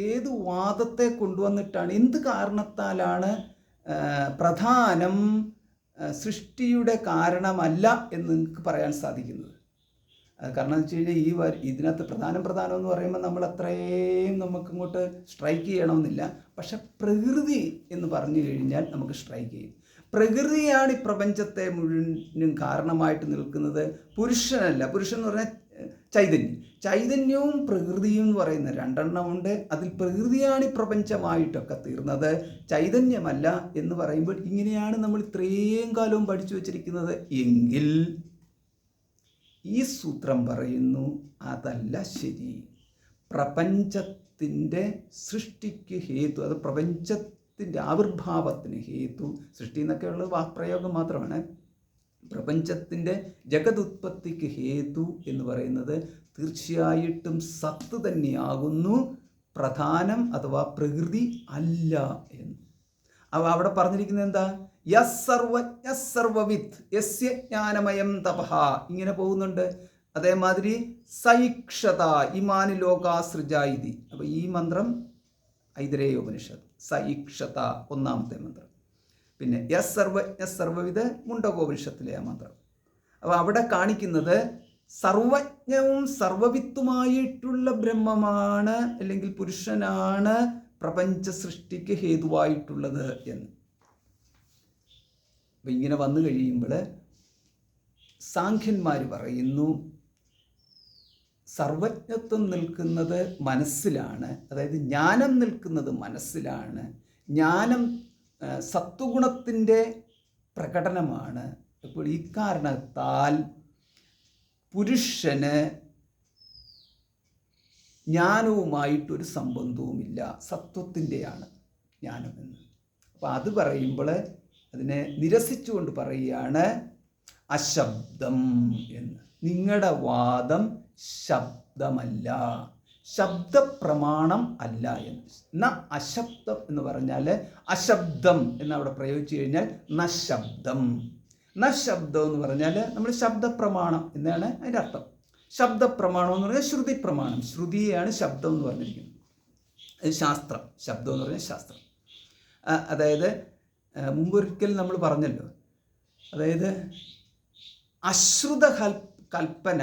ഏത് വാദത്തെ കൊണ്ടുവന്നിട്ടാണ്, എന്ത് കാരണത്താലാണ് പ്രധാനം സൃഷ്ടിയുടെ കാരണമല്ല എന്ന് നിങ്ങൾക്ക് പറയാൻ സാധിക്കുന്നത്? കാരണം എന്ന് വെച്ച് കഴിഞ്ഞാൽ ഇതിനകത്ത് പ്രധാനം എന്ന് പറയുമ്പോൾ നമ്മൾ അത്രയും നമുക്കിങ്ങോട്ട് സ്ട്രൈക്ക് ചെയ്യണമെന്നില്ല. പക്ഷെ പ്രകൃതി എന്ന് പറഞ്ഞു കഴിഞ്ഞാൽ നമുക്ക് സ്ട്രൈക്ക് ചെയ്യും. പ്രകൃതിയാണ് ഈ പ്രപഞ്ചത്തെ മുഴുവനും കാരണമായിട്ട് നിൽക്കുന്നത്, പുരുഷനല്ല. പുരുഷൻ എന്ന് പറഞ്ഞാൽ ചൈതന്യവും പ്രകൃതിയും എന്ന് പറയുന്ന രണ്ടെണ്ണമുണ്ട്. അതിൽ പ്രകൃതിയാണ് ഈ പ്രപഞ്ചമായിട്ടൊക്കെ തീർന്നത്, ചൈതന്യമല്ല എന്ന് പറയുമ്പോൾ ഇങ്ങനെയാണ് നമ്മൾ ഇത്രയും കാലവും പഠിച്ചു വച്ചിരിക്കുന്നത് എങ്കിൽ ഈ സൂത്രം പറയുന്നു അതല്ല ശരി. പ്രപഞ്ചത്തിൻ്റെ സൃഷ്ടിക്ക് ഹേതു, അത് പ്രപഞ്ചത്തിൻ്റെ ആവിർഭാവത്തിന് ഹേതു, സൃഷ്ടി എന്നൊക്കെയുള്ള വാക്പ്രയോഗം മാത്രമാണ്. പ്രപഞ്ചത്തിൻ്റെ ജഗതുത്പത്തിക്ക് ഹേതു എന്ന് പറയുന്നത് തീർച്ചയായിട്ടും സത്ത് തന്നെയാകുന്നു, പ്രധാനം അഥവാ പ്രകൃതി അല്ല എന്ന്. അപ്പോൾ അവിടെ പറഞ്ഞിരിക്കുന്നത് എന്താ? യസ് സർവജ്ഞ സർവവിത്ത് യസ്യ ജ്ഞാനമയം തപഃ. ഇങ്ങനെ പോകുന്നുണ്ട്. അതേമാതിരി സൈക്ഷത ഇമാനി ലോകാസൃജായിതി. അപ്പോൾ ഈ മന്ത്രം ഐതരേയോപനിഷത്ത്, സൈക്ഷത ഒന്നാമത്തെ മന്ത്രം. പിന്നെ യസ് സർവജ്ഞ സർവവിത് മുണ്ടകോപനിഷത്തിലെ ആ മന്ത്രം. അപ്പോൾ അവിടെ കാണിക്കുന്നത് സർവജ്ഞവും സർവവിത്തുമായിട്ടുള്ള ബ്രഹ്മമാണ് അല്ലെങ്കിൽ പുരുഷനാണ് പ്രപഞ്ച സൃഷ്ടിക്ക് ഹേതുവായിട്ടുള്ളത് എന്ന്. അപ്പം ഇങ്ങനെ വന്നു കഴിയുമ്പോൾ സാഖ്യന്മാർ പറയുന്നു സർവജ്ഞത്വം നിൽക്കുന്നത് മനസ്സിലാണ്, അതായത് ജ്ഞാനം നിൽക്കുന്നത് മനസ്സിലാണ്. ജ്ഞാനം സത്വഗുണത്തിൻ്റെ പ്രകടനമാണ്. അപ്പോൾ ഈ കാരണത്താൽ പുരുഷന് ജ്ഞാനവുമായിട്ടൊരു സംബന്ധവുമില്ല, സത്വത്തിൻ്റെയാണ് ജ്ഞാനമെന്ന്. അപ്പോൾ അത് പറയുമ്പോൾ അതിനെ നിരസിച്ചുകൊണ്ട് പറയുകയാണ് അശബ്ദം എന്ന്. നിങ്ങളുടെ വാദം ശബ്ദമല്ല, ശബ്ദപ്രമാണം അല്ല എന്ന്. എന്നാൽ അശബ്ദം എന്ന് പറഞ്ഞാൽ അശബ്ദം എന്നവിടെ പ്രയോഗിച്ചു കഴിഞ്ഞാൽ നശബ്ദം. നശബ്ദം എന്ന് പറഞ്ഞാൽ നമ്മൾ ശബ്ദപ്രമാണം എന്നാണ് അതിൻ്റെ അർത്ഥം. ശബ്ദപ്രമാണം എന്ന് പറഞ്ഞാൽ ശ്രുതി പ്രമാണം. ശ്രുതിയെയാണ് ശബ്ദം എന്ന് പറഞ്ഞിരിക്കുന്നത്. അത് ശാസ്ത്രം. ശബ്ദം എന്ന് പറഞ്ഞാൽ ശാസ്ത്രം. അതായത് മുമ്പൊരിക്കൽ നമ്മൾ പറഞ്ഞല്ലോ, അതായത് അശ്രുത കൽപ്പന,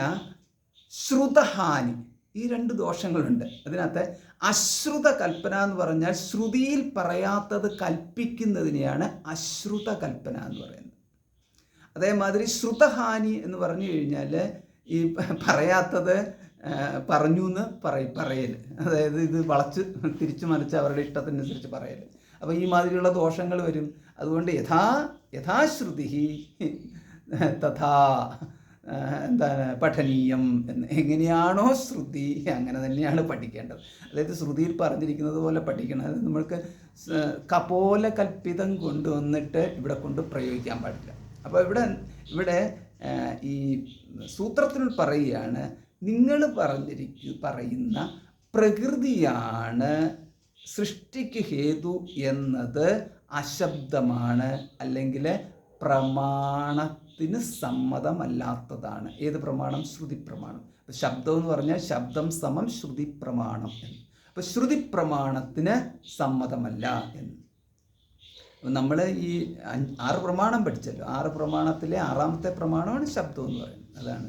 ശ്രുതഹാനി, ഈ രണ്ട് ദോഷങ്ങളുണ്ട് അതിനകത്ത്. അശ്രുത കൽപ്പന എന്ന് പറഞ്ഞാൽ ശ്രുതിയിൽ പറയാത്തത് കൽപ്പിക്കുന്നതിനെയാണ് അശ്രുത കൽപ്പന എന്ന് പറയുന്നത്. അതേമാതിരി ശ്രുതഹാനി എന്ന് പറഞ്ഞു കഴിഞ്ഞാൽ ഈ പറയാത്തത് പറഞ്ഞു എന്ന് പറയൽ, അതായത് ഇത് വളച്ച് തിരിച്ചു മറിച്ച് അവരുടെ ഇഷ്ടത്തിനനുസരിച്ച് പറയൽ. അപ്പോൾ ഈ മാതിരിയുള്ള ദോഷങ്ങൾ വരും. അതുകൊണ്ട് യഥാശ്രുതി തഥാ എന്താണ് പഠനീയം എന്ന്. എങ്ങനെയാണോ ശ്രുതി അങ്ങനെ തന്നെയാണ് പഠിക്കേണ്ടത്. അതായത് ശ്രുതിയിൽ പറഞ്ഞിരിക്കുന്നത് പോലെ പഠിക്കണം. അത് നമ്മൾക്ക് കപോല കൽപ്പിതം കൊണ്ടുവന്നിട്ട് ഇവിടെ കൊണ്ട് പ്രയോഗിക്കാൻ പാടില്ല. അപ്പോൾ ഇവിടെ ഈ സൂത്രത്തിൽ പറയുകയാണ്, നിങ്ങൾ പറയുന്ന പ്രകൃതിയാണ് സൃഷ്ടിക്ക് ഹേതു എന്നത് അശബ്ദമാണ്, അല്ലെങ്കിൽ പ്രമാണത്തിന് സമ്മതമല്ലാത്തതാണ്. ഏത് പ്രമാണം? ശ്രുതി പ്രമാണം. ശബ്ദം എന്ന് പറഞ്ഞാൽ ശബ്ദം സമം ശ്രുതി പ്രമാണം എന്ന്. അപ്പോൾ ശ്രുതി പ്രമാണത്തിന് സമ്മതമല്ല എന്ന്. നമ്മൾ ഈ 6 പ്രമാണം പഠിച്ചല്ലോ. 6 പ്രമാണത്തിലെ 6ാമത്തെ പ്രമാണമാണ് ശബ്ദം എന്ന് പറയുന്നത്. അതാണ്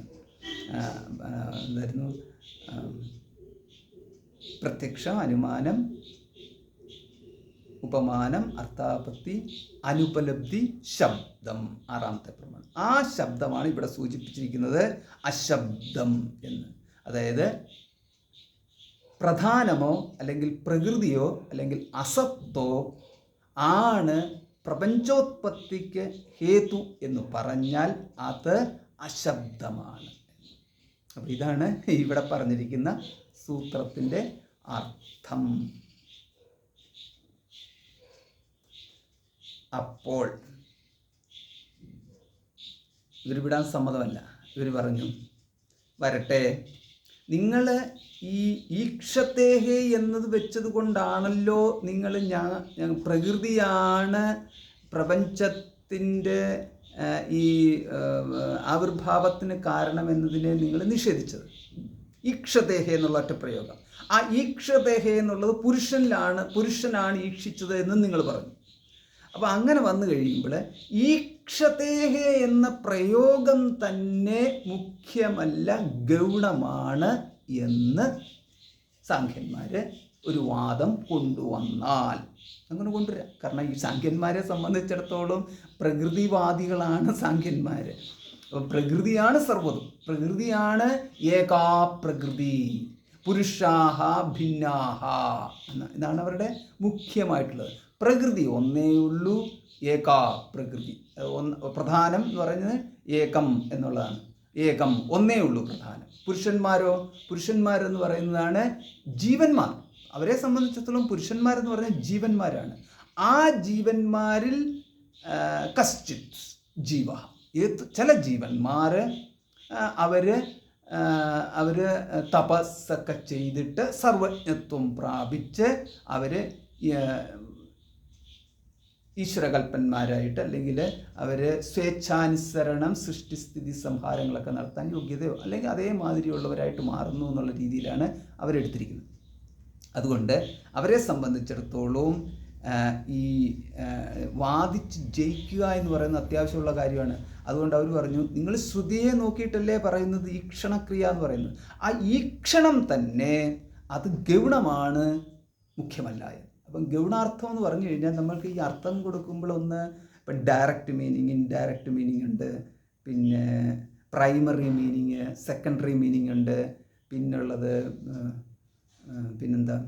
എന്തായിരുന്നു? പ്രത്യക്ഷം, അനുമാനം, ഉപമാനം, അർത്ഥാപത്തി, അനുപലബ്ധി, ശബ്ദം, 6ാമത്തെ പ്രമാണം. ആ ശബ്ദമാണ് ഇവിടെ സൂചിപ്പിച്ചിരിക്കുന്നത് അശബ്ദം എന്ന്. അതായത് പ്രധാനമോ അല്ലെങ്കിൽ പ്രകൃതിയോ അല്ലെങ്കിൽ അസത്തോ ആണ് പ്രപഞ്ചോത്പത്തിക്ക് ഹേതു എന്ന് പറഞ്ഞാൽ അത് അശബ്ദമാണ്. അപ്പോൾ ഇതാണ് ഇവിടെ പറഞ്ഞിരിക്കുന്ന സൂത്രത്തിൻ്റെ അർത്ഥം. അപ്പോൾ ഇവർ വിടാൻ സമ്മതമല്ല. ഇവർ പറഞ്ഞു വരട്ടെ, നിങ്ങൾ ഈ ഈക്ഷത്തേഹേ എന്നത് വെച്ചത് കൊണ്ടാണല്ലോ നിങ്ങൾ പ്രകൃതിയാണ് പ്രപഞ്ചത്തിൻ്റെ ഈ ആവിർഭാവത്തിന് കാരണമെന്നതിനെ നിങ്ങൾ നിഷേധിച്ചത്. ഈക്ഷദേഹ എന്നുള്ള ഒറ്റ പ്രയോഗം, ആ ഈക്ഷദേഹ എന്നുള്ളത് പുരുഷനാണ് ഈക്ഷിച്ചത് എന്ന് നിങ്ങൾ പറഞ്ഞു. അപ്പോൾ അങ്ങനെ വന്നു കഴിയുമ്പോൾ ഈക്ഷതേഹ എന്ന പ്രയോഗം തന്നെ മുഖ്യമല്ല, ഗൗണമാണ് എന്ന് സാഖ്യന്മാർ ഒരു വാദം കൊണ്ടുവന്നാൽ അങ്ങനെ കൊണ്ടുവരാം. കാരണം ഈ സാഖ്യന്മാരെ സംബന്ധിച്ചിടത്തോളം പ്രകൃതിവാദികളാണ് സാഖ്യന്മാർ. അപ്പോൾ പ്രകൃതിയാണ് സർവ്വതും, പ്രകൃതിയാണ് ഏകാ പ്രകൃതി, പുരുഷാഹ ഭിന്നാഹ എന്നാണ് അവരുടെ മുഖ്യമായിട്ടുള്ളത്. പ്രകൃതി ഒന്നേ ഉള്ളൂ, ഏകാ പ്രകൃതി. പ്രധാനം എന്ന് പറയുന്നത് ഏകം എന്നുള്ളതാണ്. ഏകം ഒന്നേ ഉള്ളൂ പ്രധാനം. പുരുഷന്മാരെന്ന് പറയുന്നതാണ് ജീവന്മാർ. അവരെ സംബന്ധിച്ചിടത്തോളം പുരുഷന്മാരെന്ന് പറഞ്ഞാൽ ജീവന്മാരാണ്. ആ ജീവന്മാരിൽ കശ്ചിത് ജീവ, ചില ജീവന്മാർ അവർ തപസ്സൊക്കെ ചെയ്തിട്ട് സർവജ്ഞത്വം പ്രാപിച്ച് അവർ ഈശ്വരകൽപ്പന്മാരായിട്ട്, അല്ലെങ്കിൽ അവർ സ്വേച്ഛാനുസരണം സൃഷ്ടിസ്ഥിതി സംഹാരങ്ങളൊക്കെ നടത്താൻ യോഗ്യതയോ അല്ലെങ്കിൽ അതേമാതിരിയുള്ളവരായിട്ട് മാറുന്നു എന്നുള്ള രീതിയിലാണ് അവരെടുത്തിരിക്കുന്നത്. അതുകൊണ്ട് അവരെ സംബന്ധിച്ചിടത്തോളം ഈ വാദിച്ച് ജയിക്കുക എന്ന് പറയുന്നത് അത്യാവശ്യമുള്ള കാര്യമാണ്. അതുകൊണ്ട് അവർ പറഞ്ഞു, നിങ്ങൾ ശ്രുതിയെ നോക്കിയിട്ടല്ലേ പറയുന്നത് ഈക്ഷണക്രിയ എന്ന് പറയുന്നത്. ആ ഈക്ഷണം തന്നെ അത് ഗൗണമാണ്, മുഖ്യമല്ല. അപ്പം ഗൗണാർത്ഥം എന്ന് പറഞ്ഞു കഴിഞ്ഞാൽ നമ്മൾക്ക് ഈ അർത്ഥം കൊടുക്കുമ്പോൾ ഒന്ന് ഇപ്പം ഡയറക്റ്റ് മീനിങ്, ഇൻഡയറക്റ്റ് മീനിങ് ഉണ്ട്, പിന്നെ പ്രൈമറി മീനിങ്, സെക്കൻഡറി മീനിങ് ഉണ്ട്, പിന്നുള്ളത് പിന്നെന്താ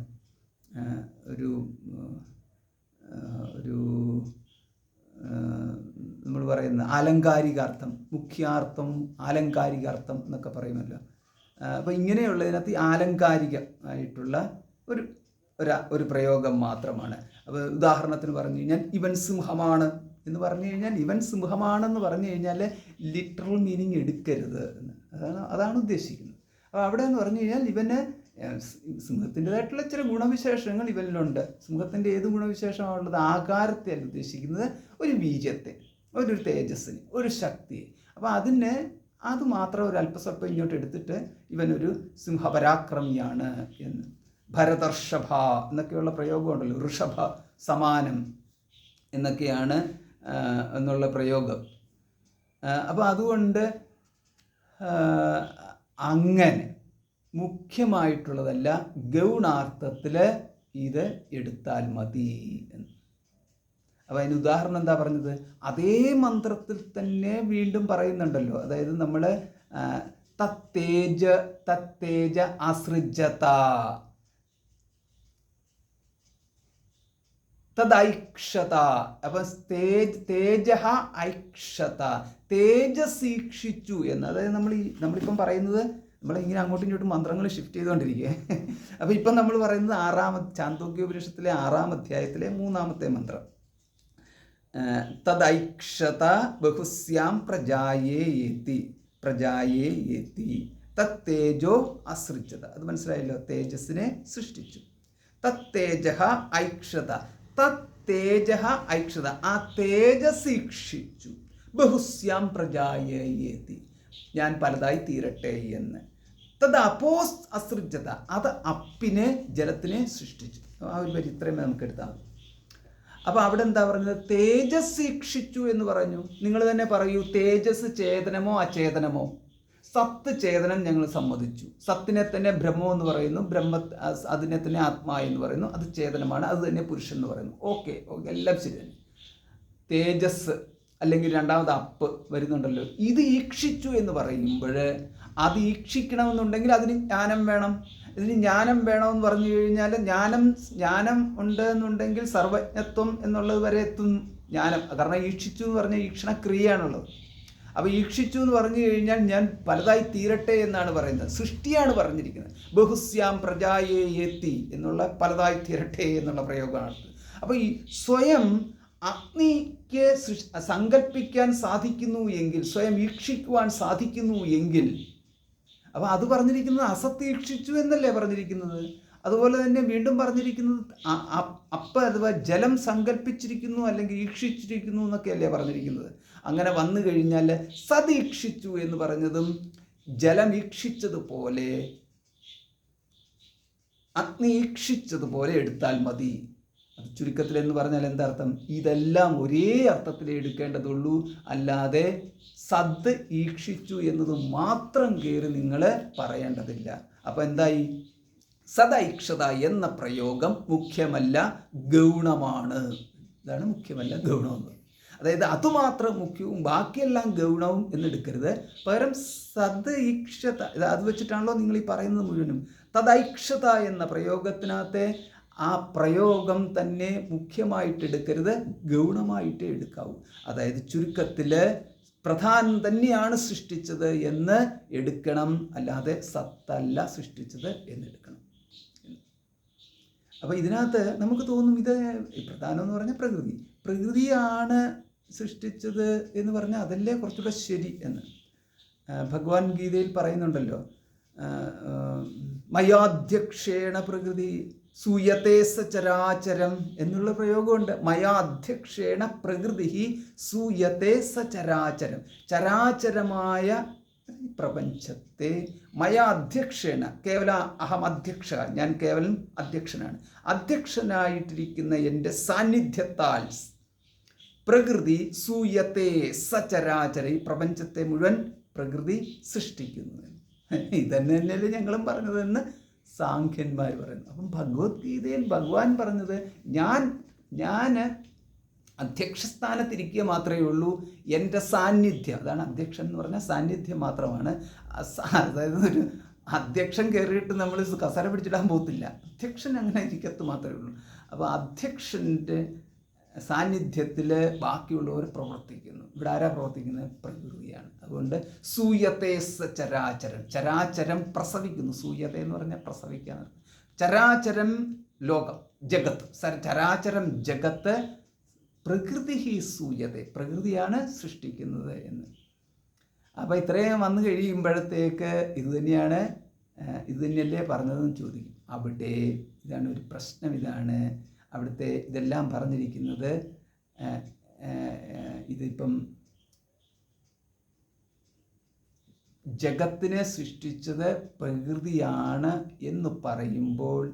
ഒരു ഒരു നമ്മൾ പറയുന്ന ആലങ്കാരികാർത്ഥം, മുഖ്യാർത്ഥം, ആലങ്കാരികാർത്ഥം എന്നൊക്കെ പറയുമല്ലോ. അപ്പോൾ ഇങ്ങനെയുള്ളതിനകത്ത് ആലങ്കാരികമായിട്ടുള്ള ഒരു പ്രയോഗം മാത്രമാണ്. അപ്പോൾ ഉദാഹരണത്തിന് പറഞ്ഞു കഴിഞ്ഞാൽ ഇവൻ സിംഹമാണ് എന്ന് പറഞ്ഞു കഴിഞ്ഞാൽ, ഇവൻ സിംഹമാണെന്ന് പറഞ്ഞു കഴിഞ്ഞാൽ ലിറ്ററൽ മീനിങ് എടുക്കരുത് എന്ന്, അതാണ് ഉദ്ദേശിക്കുന്നത്. അപ്പോൾ അവിടെ എന്ന് പറഞ്ഞു കഴിഞ്ഞാൽ ഇവന് സിംഹത്തിൻ്റെതായിട്ടുള്ള ചില ഗുണവിശേഷങ്ങൾ ഇവനിലുണ്ട്. സിംഹത്തിൻ്റെ ഏത് ഗുണവിശേഷമാണുള്ളത്? ആകാരത്തെ അല്ല ഉദ്ദേശിക്കുന്നത്, ഒരു വീര്യത്തെ, ഒരു തേജസ്സിന്, ഒരു ശക്തിയെ. അപ്പോൾ അത് മാത്രം ഒരു അല്പസ്വല്പം ഇങ്ങോട്ട് എടുത്തിട്ട് ഇവനൊരു സിംഹപരാക്രമിയാണ് എന്ന്. ഭരതർഷഭ എന്നൊക്കെയുള്ള പ്രയോഗമുണ്ടല്ലോ, ഋഷഭ സമാനം എന്നൊക്കെയാണ് എന്നുള്ള പ്രയോഗം. അപ്പോൾ അതുകൊണ്ട് അങ്ങനെ മുഖ്യമായിട്ടുള്ളതല്ല, ഗൗണാർത്ഥത്തിൽ ഇത് എടുത്താൽ മതി എന്ന്. അപ്പോൾ അതിന് ഉദാഹരണം എന്താ പറഞ്ഞത്? അതേ മന്ത്രത്തിൽ തന്നെ വീണ്ടും പറയുന്നുണ്ടല്ലോ. അതായത് നമ്മൾ തത്തേജ അസൃജത തദൈക്ഷത. അപ്പം തേജ ഐക്ഷത, തേജസ്സീക്ഷിച്ചു എന്ന്. അതായത് നമ്മളിപ്പം പറയുന്നത്, നമ്മളിങ്ങനെ അങ്ങോട്ടും ഇങ്ങോട്ടും മന്ത്രങ്ങൾ ഷിഫ്റ്റ് ചെയ്തുകൊണ്ടിരിക്കുക. അപ്പോൾ ഇപ്പം നമ്മൾ പറയുന്നത് ചാന്തോക്യോപനിഷത്തിലെ 6-ാം അധ്യായത്തിലെ 3-ാമത്തെ മന്ത്രം. തദൈക്ഷത ബഹുസ്യാം പ്രജായേതി തത്തേജോ അസൃജത. അത് മനസ്സിലായല്ലോ, തേജസ്സിനെ സൃഷ്ടിച്ചു. തത്തേജ ഐക്ഷത, തത്തേജ ഐക്ഷത, ആ തേജസ്സീക്ഷിച്ചു. ബഹുസ്യാം പ്രജായേതി, ഞാൻ പലതായി തീരട്ടെ എന്ന്. തത് അപോസ് അസൃജത, അത് അപ്പിനെ, ജലത്തിനെ സൃഷ്ടിച്ചു. ആ ഒരു വരി ഇത്രയും നമുക്ക് എടുത്താൽ മതി. അപ്പോൾ അവിടെ എന്താ പറഞ്ഞത്? തേജസ്സീക്ഷിച്ചു എന്ന് പറഞ്ഞു. നിങ്ങൾ തന്നെ പറയൂ, തേജസ് ചേതനമോ അചേതനമോ? സത്ത് ചേതനം ഞങ്ങൾ സമ്മതിച്ചു. സത്തിനെ തന്നെ ബ്രഹ്മം എന്ന് പറയുന്നു, അതിനെ തന്നെ ആത്മാ എന്ന് പറയുന്നു, അത് ചേതനമാണ്, അത് തന്നെ പുരുഷൻ എന്ന് പറയുന്നു. ഓക്കെ, എല്ലാം ശരി തന്നെ. തേജസ് അല്ലെങ്കിൽ രണ്ടാമത് അപ്പ് വരുന്നുണ്ടല്ലോ. ഇത് ഈക്ഷിച്ചു എന്ന് പറയുമ്പോൾ, അത് ഈക്ഷിക്കണമെന്നുണ്ടെങ്കിൽ അതിന് ജ്ഞാനം വേണം. ഇതിന് ജ്ഞാനം വേണമെന്ന് പറഞ്ഞു കഴിഞ്ഞാൽ, ജ്ഞാനം ഉണ്ട് എന്നുണ്ടെങ്കിൽ സർവജ്ഞത്വം എന്നുള്ളത് വരെ എത്തും ജ്ഞാനം. കാരണം ഈക്ഷിച്ചു എന്ന് പറഞ്ഞാൽ ഈക്ഷണക്രിയയാണുള്ളത്. അപ്പോൾ ഈക്ഷിച്ചു എന്ന് പറഞ്ഞു കഴിഞ്ഞാൽ ഞാൻ പലതായി തീരട്ടെ എന്നാണ് പറയുന്നത്, സൃഷ്ടിയാണ് പറഞ്ഞിരിക്കുന്നത്. ബഹുസ്യാം പ്രജായേതി എന്നുള്ള പലതായി തീരട്ടെ എന്നുള്ള പ്രയോഗമാണ്. അപ്പോൾ ഈ സ്വയം അഗ്നിക്ക് സങ്കല്പിക്കാൻ സാധിക്കുന്നു എങ്കിൽ, സ്വയം ഈക്ഷിക്കുവാൻ സാധിക്കുന്നു എങ്കിൽ, അപ്പോൾ അത് പറഞ്ഞിരിക്കുന്നത് അസത്തീക്ഷിച്ചു എന്നല്ലേ പറഞ്ഞിരിക്കുന്നത്. അതുപോലെ തന്നെ വീണ്ടും പറഞ്ഞിരിക്കുന്നത് അഥവാ ജലം സങ്കല്പിച്ചിരിക്കുന്നു അല്ലെങ്കിൽ ഈക്ഷിച്ചിരിക്കുന്നു എന്നൊക്കെയല്ലേ പറഞ്ഞിരിക്കുന്നത്. അങ്ങനെ വന്നു കഴിഞ്ഞാൽ സതീക്ഷിച്ചു എന്ന് പറഞ്ഞതും ജലം ഈക്ഷിച്ചതുപോലെ, അഗ്നി ഈക്ഷിച്ചതുപോലെ എടുത്താൽ മതി. അത് ചുരുക്കത്തിൽ എന്ന് പറഞ്ഞാൽ എന്താർത്ഥം? ഇതെല്ലാം ഒരേ അർത്ഥത്തിലേ എടുക്കേണ്ടതുള്ളൂ, അല്ലാതെ സദ് ഈക്ഷിച്ചു എന്നത് മാത്രം കയറി നിങ്ങൾ പറയേണ്ടതില്ല. അപ്പോൾ എന്തായി? സദൈക്ഷത എന്ന പ്രയോഗം മുഖ്യമല്ല, ഗൗണമാണ്. ഇതാണ് മുഖ്യമല്ല ഗൗണമെന്ന്. അതായത് അതുമാത്രം മുഖ്യവും ബാക്കിയെല്ലാം ഗൗണവും എന്നെടുക്കരുത്. പകരം സദ് ഈക്ഷത, അത് വെച്ചിട്ടാണല്ലോ നിങ്ങൾ ഈ പറയുന്നത് മുഴുവനും. തദൈക്ഷത എന്ന പ്രയോഗത്തിനകത്തെ ആ പ്രയോഗം തന്നെ മുഖ്യമായിട്ട് എടുക്കരുത്, ഗൗണമായിട്ടേ എടുക്കാവൂ. അതായത് ചുരുക്കത്തിൽ പ്രധാനം തന്നെയാണ് സൃഷ്ടിച്ചത് എന്ന് എടുക്കണം, അല്ലാതെ സത്തല്ല സൃഷ്ടിച്ചത് എന്നെടുക്കണം. അപ്പോൾ ഇതിനകത്ത് നമുക്ക് തോന്നും ഇത് പ്രധാനം എന്ന് പറഞ്ഞാൽ പ്രകൃതിയാണ് സൃഷ്ടിച്ചത് എന്ന് പറഞ്ഞാൽ അതല്ലേ കുറച്ചുകൂടെ ശരി എന്ന്. ഭഗവാൻ ഗീതയിൽ പറയുന്നുണ്ടല്ലോ, മയാധ്യക്ഷേണ പ്രകൃതി സൂയത്തെ സചരാചരം എന്നുള്ള പ്രയോഗമുണ്ട്. മയാധ്യക്ഷേണ പ്രകൃതി സൂയത്തെ സചരാചരം, ചരാചരമായ പ്രപഞ്ചത്തെ മയാധ്യക്ഷേണ, കേവല അഹം അധ്യക്ഷ, ഞാൻ കേവലം അധ്യക്ഷനാണ്, അധ്യക്ഷനായിട്ടിരിക്കുന്ന എൻ്റെ സാന്നിധ്യത്താൽ പ്രകൃതി സൂയത്തെ സചരാചര, ഈ പ്രപഞ്ചത്തെ മുഴുവൻ പ്രകൃതി സൃഷ്ടിക്കുന്നു. ഇതന്നെ തന്നെയല്ലേ ഞങ്ങളും പറഞ്ഞതെന്ന് സാഖ്യന്മാർ പറയുന്നു. അപ്പം ഭഗവത്ഗീതയിൽ ഭഗവാൻ പറഞ്ഞത് ഞാൻ അധ്യക്ഷസ്ഥാനത്തിരിക്കുക മാത്രമേ ഉള്ളൂ, എൻ്റെ സാന്നിധ്യം, അതാണ് അധ്യക്ഷൻ എന്ന് പറഞ്ഞാൽ സാന്നിധ്യം മാത്രമാണ്. അതായത് ഒരു അധ്യക്ഷൻ കയറിയിട്ട് നമ്മൾ കസര പിടിച്ചിടാൻ പോകത്തില്ല, അധ്യക്ഷൻ അങ്ങനെ ഇരിക്കത്ത് മാത്രമേ ഉള്ളൂ. അപ്പോൾ അധ്യക്ഷൻ്റെ സാന്നിധ്യത്തിൽ ബാക്കിയുള്ളവർ പ്രവർത്തിക്കുന്നു. ഇവിടെ ആരാ പ്രവർത്തിക്കുന്നത്? പ്രകൃതിയാണ്. അതുകൊണ്ട് സൂയത്തെ ചരാചരം, ചരാചരം പ്രസവിക്കുന്നു. സൂയത്തെ എന്ന് പറഞ്ഞാൽ പ്രസവിക്കാൻ. ചരാചരം ലോകം, ജഗത്ത്, ചരാചരം ജഗത്ത് പ്രകൃതി സൂയത്തെ, പ്രകൃതിയാണ് സൃഷ്ടിക്കുന്നത് എന്ന്. അപ്പോൾ ഇത്രയും വന്നു കഴിയുമ്പോഴത്തേക്ക് ഇത് തന്നെയല്ലേ പറഞ്ഞതെന്ന് ചോദിക്കും. അവിടെ ഇതാണ് ഒരു പ്രശ്നം. ഇതാണ് അവിടുത്തെ ഇതെല്ലാം പറഞ്ഞിരിക്കുന്നത്. ഇതിപ്പം ജഗത്തിനെ സൃഷ്ടിച്ചത് പ്രകൃതിയാണ് എന്ന് പറയുമ്പോൾ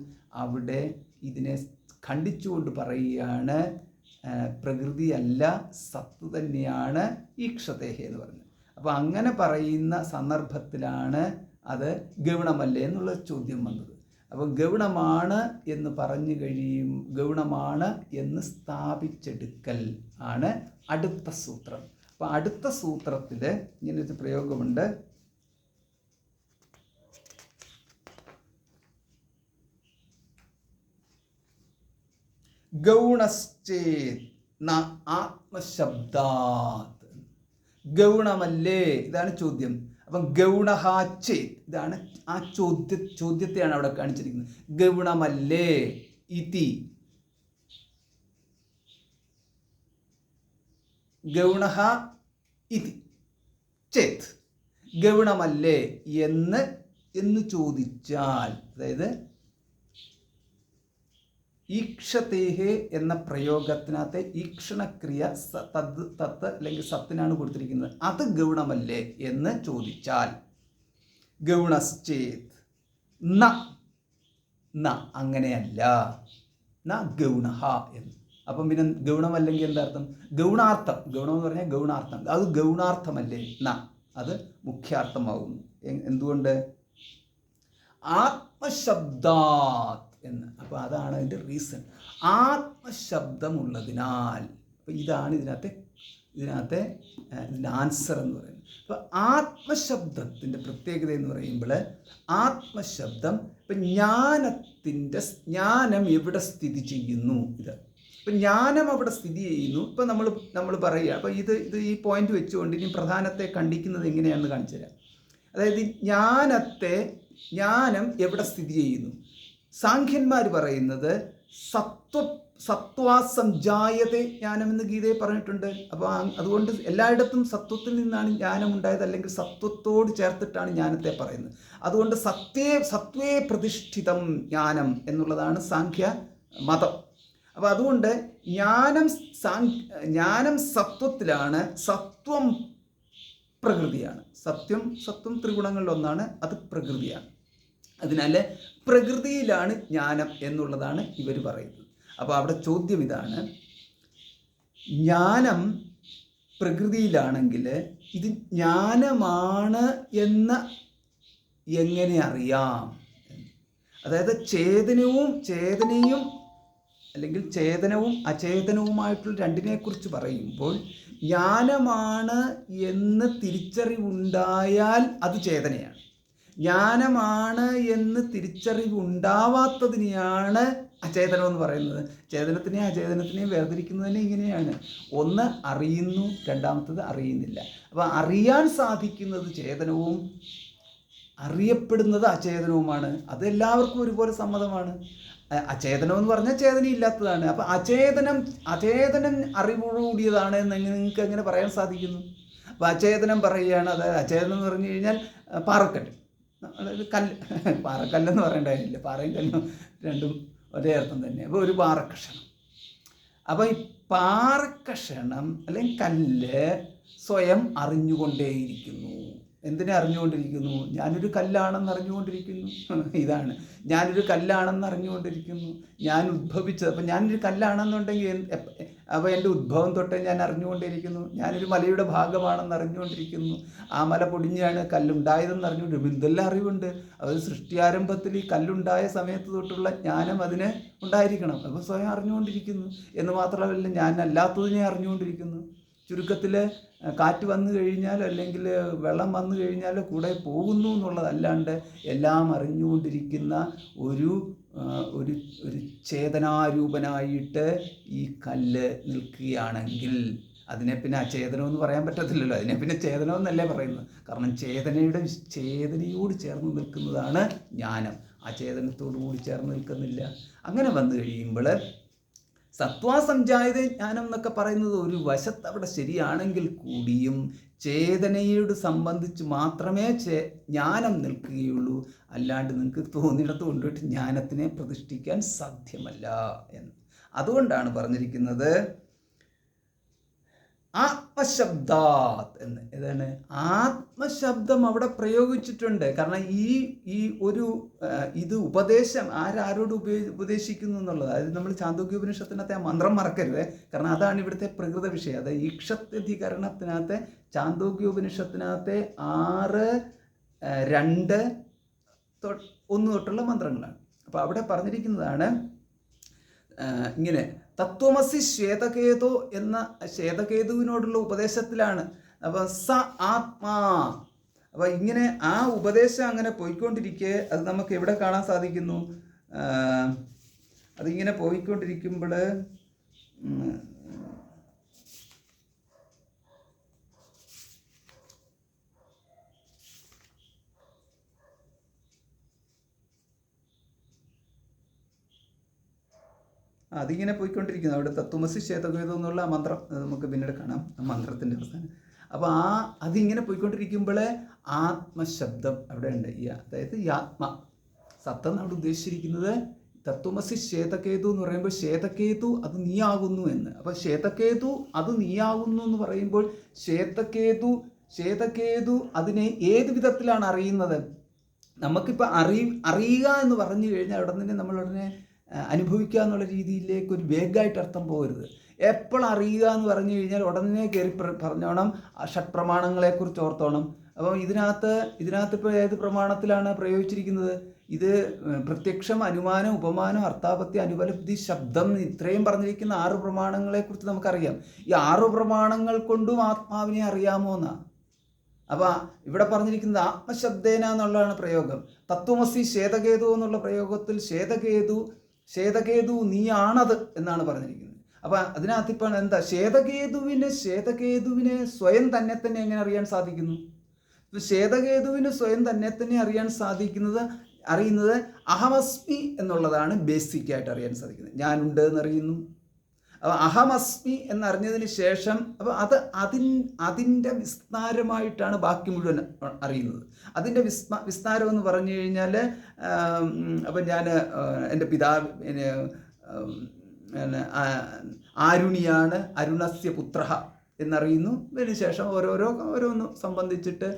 അവിടെ ഇതിനെ ഖണ്ഡിച്ചുകൊണ്ട് പറയുകയാണ്, പ്രകൃതിയല്ല സത്ത് തന്നെയാണ് ഈക്ഷതേഹ എന്ന് പറഞ്ഞത്. അപ്പോൾ അങ്ങനെ പറയുന്ന സന്ദർഭത്തിലാണ് അത് ഗൗണമല്ലേ എന്നുള്ള ചോദ്യം വന്നത്. അപ്പോൾ ഗൗണമാണ് എന്ന് പറഞ്ഞു കഴിയും, ഗൗണമാണ് എന്ന് സ്ഥാപിച്ചെടുക്കൽ ആണ് അടുത്ത സൂത്രം. അപ്പോൾ അടുത്ത സൂത്രത്തിൽ ഇങ്ങനൊരു പ്രയോഗമുണ്ട്. ഗൗണശ്ചേത് ന ആത്മശബ്ദാത്, ഗൗണമല്ലേ, ഇതാണ് ചോദ്യം. അപ്പം ഗൗണഹാചേത്, ഇതാണ് ആ ചോദ്യത്തെയാണ് അവിടെ കാണിച്ചിരിക്കുന്നത്. ഗൗണമല്ലേ ഇതി, ഗൗണഹ ഇതി ചേത്, ഗൗണമല്ലേ എന്ന് ചോദിച്ചാൽ, അതായത് ഈക്ഷതേഹേ എന്ന പ്രയോഗത്തിനകത്തെ ഈക്ഷണക്രിയ തത്ത് അല്ലെങ്കിൽ സത്തിനാണ് കൊടുത്തിരിക്കുന്നത്. അത് ഗൗണമല്ലേ എന്ന് ചോദിച്ചാൽ ഗൗണശ്ചേത് ന അങ്ങനെയല്ല, ന ഗൗണഹ എന്ന്. അപ്പം പിന്നെ ഗൗണമല്ലെങ്കിൽ എന്താർത്ഥം? ഗൗണാർത്ഥം. ഗൗണം എന്ന് പറഞ്ഞാൽ ഗൗണാർത്ഥം. അത് ഗൗണാർത്ഥമല്ലേ, അത് മുഖ്യാർത്ഥമാകുന്നു. എന്തുകൊണ്ട്? ആത്മശബ്ദാത് എന്ന്. അപ്പോൾ അതാണ് അതിൻ്റെ റീസൺ. ആത്മശബ്ദമുള്ളതിനാൽ. അപ്പോൾ ഇതാണ് ഇതിനകത്തെ ആൻസർ എന്ന് പറയുന്നത്. അപ്പോൾ ആത്മശബ്ദത്തിൻ്റെ പ്രത്യേകത എന്ന് പറയുമ്പോൾ, ആത്മശബ്ദം ഇപ്പം ജ്ഞാനം എവിടെ സ്ഥിതി ചെയ്യുന്നു? ഇപ്പം ജ്ഞാനം അവിടെ സ്ഥിതി ചെയ്യുന്നു. ഇപ്പം നമ്മൾ പറയുക, അപ്പോൾ ഇത് ഈ പോയിന്റ് വെച്ചുകൊണ്ട് ഇനി പ്രധാനത്തെ ಖಂಡಿക്കുന്നത് എങ്ങനെയാണെന്ന് കാണിച്ചു തരാം. അതായത് ജ്ഞാനം എവിടെ സ്ഥിതി ചെയ്യുന്നു? സാഖ്യന്മാർ പറയുന്നത് സത്വാസംജായതേ ജ്ഞാനമെന്ന് ഗീതയെ പറഞ്ഞിട്ടുണ്ട്. അപ്പോൾ അതുകൊണ്ട് എല്ലായിടത്തും സത്വത്തിൽ നിന്നാണ് ജ്ഞാനം ഉണ്ടായത്, അല്ലെങ്കിൽ സത്വത്തോട് ചേർത്തിട്ടാണ് ജ്ഞാനത്തെ പറയുന്നത്. അതുകൊണ്ട് സത്വേ പ്രതിഷ്ഠിതം ജ്ഞാനം എന്നുള്ളതാണ് സാഖ്യ മതം. അപ്പോൾ അതുകൊണ്ട് ജ്ഞാനം സത്വത്തിലാണ്, സത്വം പ്രകൃതിയാണ്. സത്വം ത്രിഗുണങ്ങളിലൊന്നാണ്, അത് പ്രകൃതിയാണ്. അതിനാൽ പ്രകൃതിയിലാണ് ജ്ഞാനം എന്നുള്ളതാണ് ഇവർ പറയുന്നത്. അപ്പോൾ അവിടെ ചോദ്യം ഇതാണ്, ജ്ഞാനം പ്രകൃതിയിലാണെങ്കിൽ ഇത് ജ്ഞാനമാണ് എന്ന് എങ്ങനെ അറിയാം? അതായത് ചേതനയും അല്ലെങ്കിൽ ചേതനവും അചേതനവുമായിട്ടുള്ള രണ്ടിനെക്കുറിച്ച് പറയുമ്പോൾ, ജ്ഞാനമാണ് എന്ന് തിരിച്ചറിവുണ്ടായാൽ അത് ചേതനയാണ്. ജ്ഞാനമാണ് എന്ന് തിരിച്ചറിവുണ്ടാവാത്തതിനെയാണ് അചേതനം എന്ന് പറയുന്നത്. ചേതനത്തിനെയും അചേതനത്തിനെയും വേർതിരിക്കുന്നതിന് ഇങ്ങനെയാണ്: ഒന്ന് അറിയുന്നു, രണ്ടാമത്തത് അറിയുന്നില്ല. അപ്പോൾ അറിയാൻ സാധിക്കുന്നത് ചേതനവും അറിയപ്പെടുന്നത് അചേതനവുമാണ്. അത് എല്ലാവർക്കും ഒരുപോലെ സമ്മതമാണ്. അചേതനം എന്ന് പറഞ്ഞാൽ ചേതനയില്ലാത്തതാണ്. അപ്പം അചേതനം അറിവോടുകൂടിയതാണ് എന്ന് നിങ്ങൾക്ക് എങ്ങനെ പറയാൻ സാധിക്കുന്നു? അപ്പോൾ അചേതനം പറയുകയാണ്. അതായത് അചേതനം എന്ന് പറഞ്ഞു കഴിഞ്ഞാൽ പാറക്കല്ല്, അതായത് പാറക്കല്ലെന്ന് പറയേണ്ട കാര്യമില്ല, പാറയും കല്ലും രണ്ടും ഒരേ അർത്ഥം തന്നെ. അപ്പോൾ ഒരു പാറക്കഷണം. അപ്പോൾ ഈ പാറക്കഷണം അല്ലെങ്കിൽ കല്ല് സ്വയം അറിഞ്ഞുകൊണ്ടേയിരിക്കുന്നു. എന്തിനെ അറിഞ്ഞുകൊണ്ടിരിക്കുന്നു? ഞാനൊരു കല്ലാണെന്ന് അറിഞ്ഞുകൊണ്ടിരിക്കുന്നു. ഇതാണ്, ഞാനൊരു കല്ലാണെന്ന് അറിഞ്ഞുകൊണ്ടിരിക്കുന്നു. ഞാൻ ഉദ്ഭവിച്ചത്. അപ്പം ഞാനൊരു കല്ലാണെന്നുണ്ടെങ്കിൽ അപ്പോൾ എൻ്റെ ഉദ്ഭവം തൊട്ടേ ഞാൻ അറിഞ്ഞുകൊണ്ടിരിക്കുന്നു, ഞാനൊരു മലയുടെ ഭാഗമാണെന്ന് അറിഞ്ഞുകൊണ്ടിരിക്കുന്നു, ആ മല പൊടിഞ്ഞാണ് കല്ലുണ്ടായതെന്ന് അറിഞ്ഞുകൊണ്ടിരിക്കുന്നു. എന്തെല്ലാം അറിവുണ്ട്. അത് സൃഷ്ടിയാരംഭത്തിൽ ഈ കല്ലുണ്ടായ സമയത്ത് തൊട്ടുള്ള ജ്ഞാനം അതിന് ഉണ്ടായിരിക്കണം. അപ്പോൾ സ്വയം അറിഞ്ഞുകൊണ്ടിരിക്കുന്നു എന്ന് മാത്രമല്ല, ഞാൻ അല്ലാത്തതിനെ അറിഞ്ഞുകൊണ്ടിരിക്കുന്നു. ചുരുക്കത്തിൽ കാറ്റ് വന്നു കഴിഞ്ഞാൽ അല്ലെങ്കിൽ വെള്ളം വന്നു കഴിഞ്ഞാൽ കൂടെ പോകുന്നു എന്നുള്ളതല്ലാണ്ട് എല്ലാം അറിഞ്ഞുകൊണ്ടിരിക്കുന്ന ഒരു ഒരു ഒരു ചേതനാരൂപനായിട്ട് ഈ കല്ല് നിൽക്കുകയാണെങ്കിൽ അതിനെ പിന്നെ അചേതനമെന്ന് പറയാൻ പറ്റത്തില്ലല്ലോ. അതിനെ പിന്നെ ചേതനമെന്നല്ലേ പറയുന്നത്. കാരണം ചേതനയോട് ചേർന്ന് നിൽക്കുന്നതാണ് ജ്ഞാനം, അചേതനത്തോടുകൂടി ചേർന്ന് നിൽക്കുന്നില്ല. അങ്ങനെ വന്നു കഴിയുമ്പോൾ സത്വാസംജായത ജ്ഞാനം എന്നൊക്കെ പറയുന്നത് ഒരു വശത്ത് അവിടെ ശരിയാണെങ്കിൽ കൂടിയും ചേതനയോട് സംബന്ധിച്ച് മാത്രമേ ജ്ഞാനം നിൽക്കുകയുള്ളൂ. അല്ലാണ്ട് നിങ്ങൾക്ക് തോന്നിയിടത്ത് കൊണ്ടുപോയിട്ട് ജ്ഞാനത്തിനെ പ്രതിഷ്ഠിക്കാൻ സാധ്യമല്ല എന്ന്. അതുകൊണ്ടാണ് പറഞ്ഞിരിക്കുന്നത് ആത്മശബ്ദാത് എന്ന്. ഏതാണ് ആത്മശബ്ദം അവിടെ പ്രയോഗിച്ചിട്ടുണ്ട്. കാരണം ഈ ഒരു ഇത് ഉപദേശം ആരോട് ഉപദേശിക്കുന്നു എന്നുള്ളത്. അതായത് നമ്മൾ ചാന്തോക്യോപനിഷത്തിനകത്തെ ആ മന്ത്രം മറക്കരുത്. കാരണം അതാണ് ഇവിടുത്തെ പ്രകൃത വിഷയം. അതായത് ഈക്ഷത്യധികരണത്തിനകത്തെ ചാന്തോക്യോപനിഷത്തിനകത്തെ 6, 2, 1 തൊട്ടുള്ള മന്ത്രങ്ങളാണ്. അപ്പോൾ അവിടെ പറഞ്ഞിരിക്കുന്നതാണ് ഇങ്ങനെ തത്വമസി ശ്വേതകേതു എന്ന ശ്വേതകേതുവിനോടുള്ള ഉപദേശത്തിലാണ്. അപ്പം സ ആത്മാ. അപ്പം ഇങ്ങനെ ആ ഉപദേശം അങ്ങനെ പോയിക്കൊണ്ടിരിക്കെ അത് നമുക്ക് എവിടെ കാണാൻ സാധിക്കുന്നു? അതിങ്ങനെ പോയിക്കൊണ്ടിരിക്കുമ്പോൾ അതിങ്ങനെ പോയിക്കൊണ്ടിരിക്കുന്നു. അവിടെ തത്വമസി ശ്വേതകേതു എന്നുള്ള മന്ത്രം നമുക്ക് പിന്നീട് കാണാം, ആ മന്ത്രത്തിൻ്റെ അവസാനം. അപ്പോൾ അതിങ്ങനെ പോയിക്കൊണ്ടിരിക്കുമ്പോൾ ആത്മശബ്ദം അവിടെ ഉണ്ട്. അതായത് ഈ ആത്മ സത്തം അവിടെ ഉദ്ദേശിച്ചിരിക്കുന്നത് തത്വമസി ശ്വേതകേതു എന്ന് പറയുമ്പോൾ ശ്വേതകേതു അത് നീയാകുന്നു എന്ന്. അപ്പോൾ ശ്വേതകേതു അത് നീയാകുന്നു എന്ന് പറയുമ്പോൾ ശ്വേതകേതു അതിനെ ഏത് വിധത്തിലാണ് അറിയുന്നത്? നമുക്കിപ്പോൾ അറിയുക എന്ന് പറഞ്ഞു കഴിഞ്ഞാൽ ഉടനെ നമ്മളുടനെ അനുഭവിക്കുക എന്നുള്ള രീതിയിലേക്ക് ഒരു വേഗമായിട്ട് അർത്ഥം പോകരുത്. എപ്പോൾ അറിയുക എന്ന് പറഞ്ഞു കഴിഞ്ഞാൽ ഉടനെ കയറി പറഞ്ഞോണം ഷഡ്പ്രമാണങ്ങളെക്കുറിച്ച് ഓർത്തോണം. അപ്പം ഇതിനകത്ത് ഇപ്പോൾ ഏത് പ്രമാണത്തിലാണ് പ്രയോഗിച്ചിരിക്കുന്നത്? ഇത് പ്രത്യക്ഷം, അനുമാനം, ഉപമാനം, അർത്ഥാപത്തി, അനുപലബ്ധി, ശബ്ദം, ഇത്രയും പറഞ്ഞിരിക്കുന്ന 6 പ്രമാണങ്ങളെക്കുറിച്ച് നമുക്കറിയാം. ഈ 6 പ്രമാണങ്ങൾ കൊണ്ടും ആത്മാവിനെ അറിയാമോ എന്നാണ്. അപ്പോൾ ഇവിടെ പറഞ്ഞിരിക്കുന്നത് ആത്മശബ്ദേന എന്നുള്ളതാണ് പ്രയോഗം. തത്വമസി ശ്വേതകേതു എന്നുള്ള പ്രയോഗത്തിൽ ശ്വേതകേതു നീയാണത് എന്നാണ് പറഞ്ഞിരിക്കുന്നത്. അപ്പോൾ അതിനകത്തിപ്പോൾ എന്താ ശ്വേതകേതുവിനെ സ്വയം തന്നെ എങ്ങനെ അറിയാൻ സാധിക്കുന്നു? ശ്വേതകേതുവിന് സ്വയം തന്നെ അറിയുന്നത് അഹമസ്മി എന്നുള്ളതാണ് ബേസിക്കായിട്ട് അറിയാൻ സാധിക്കുന്നത്. ഞാനുണ്ട് എന്നറിയുന്നു. അപ്പോൾ അഹമസ്മി എന്നറിഞ്ഞതിന് ശേഷം അപ്പോൾ അതിൻ്റെ വിസ്താരമായിട്ടാണ് ബാക്കി മുഴുവൻ അറിയുന്നത്. അതിൻ്റെ വിസ്താരം എന്ന് പറഞ്ഞു കഴിഞ്ഞാൽ അപ്പം ഞാൻ എൻ്റെ പിതാവ് ആരുണിയാണ്, അരുണസ്യ പുത്ര എന്നറിയുന്നു. അതിനുശേഷം ഓരോന്ന് സംബന്ധിച്ചിട്ട്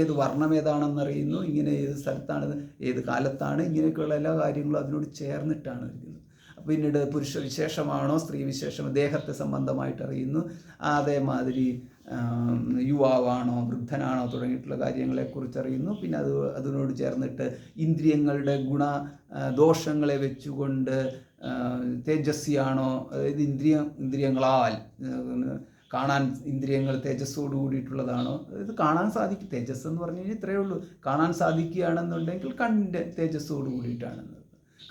ഏത് വർണ്ണം ഏതാണെന്നറിയുന്നു, ഇങ്ങനെ ഏത് സ്ഥലത്താണ്, ഏത് കാലത്താണ്, ഇങ്ങനെയൊക്കെയുള്ള എല്ലാ കാര്യങ്ങളും അതിനോട് ചേർന്നിട്ടാണ് അറിയുന്നത്. പിന്നീട് പുരുഷ വിശേഷമാണോ സ്ത്രീ വിശേഷം ദേഹത്തെ സംബന്ധമായിട്ട് അറിയുന്നു. അതേമാതിരി യുവാവാണോ വൃദ്ധനാണോ തുടങ്ങിയിട്ടുള്ള കാര്യങ്ങളെക്കുറിച്ച് അറിയുന്നു. പിന്നെ അതിനോട് ചേർന്നിട്ട് ഇന്ദ്രിയങ്ങളുടെ ദോഷങ്ങളെ വെച്ചുകൊണ്ട് തേജസ്വിയാണോ, അതായത് ഇന്ദ്രിയങ്ങളാൽ കാണാൻ ഇന്ദ്രിയങ്ങൾ തേജസ്സോട് കൂടിയിട്ടുള്ളതാണോ, അതായത് കാണാൻ സാധിക്കും. തേജസ് എന്ന് പറഞ്ഞു കഴിഞ്ഞാൽ ഇത്രയേ ഉള്ളൂ. കാണാൻ സാധിക്കുകയാണെന്നുണ്ടെങ്കിൽ കണ്ണിൻ്റെ തേജസ്സോട് കൂടിയിട്ടാണെന്ന്.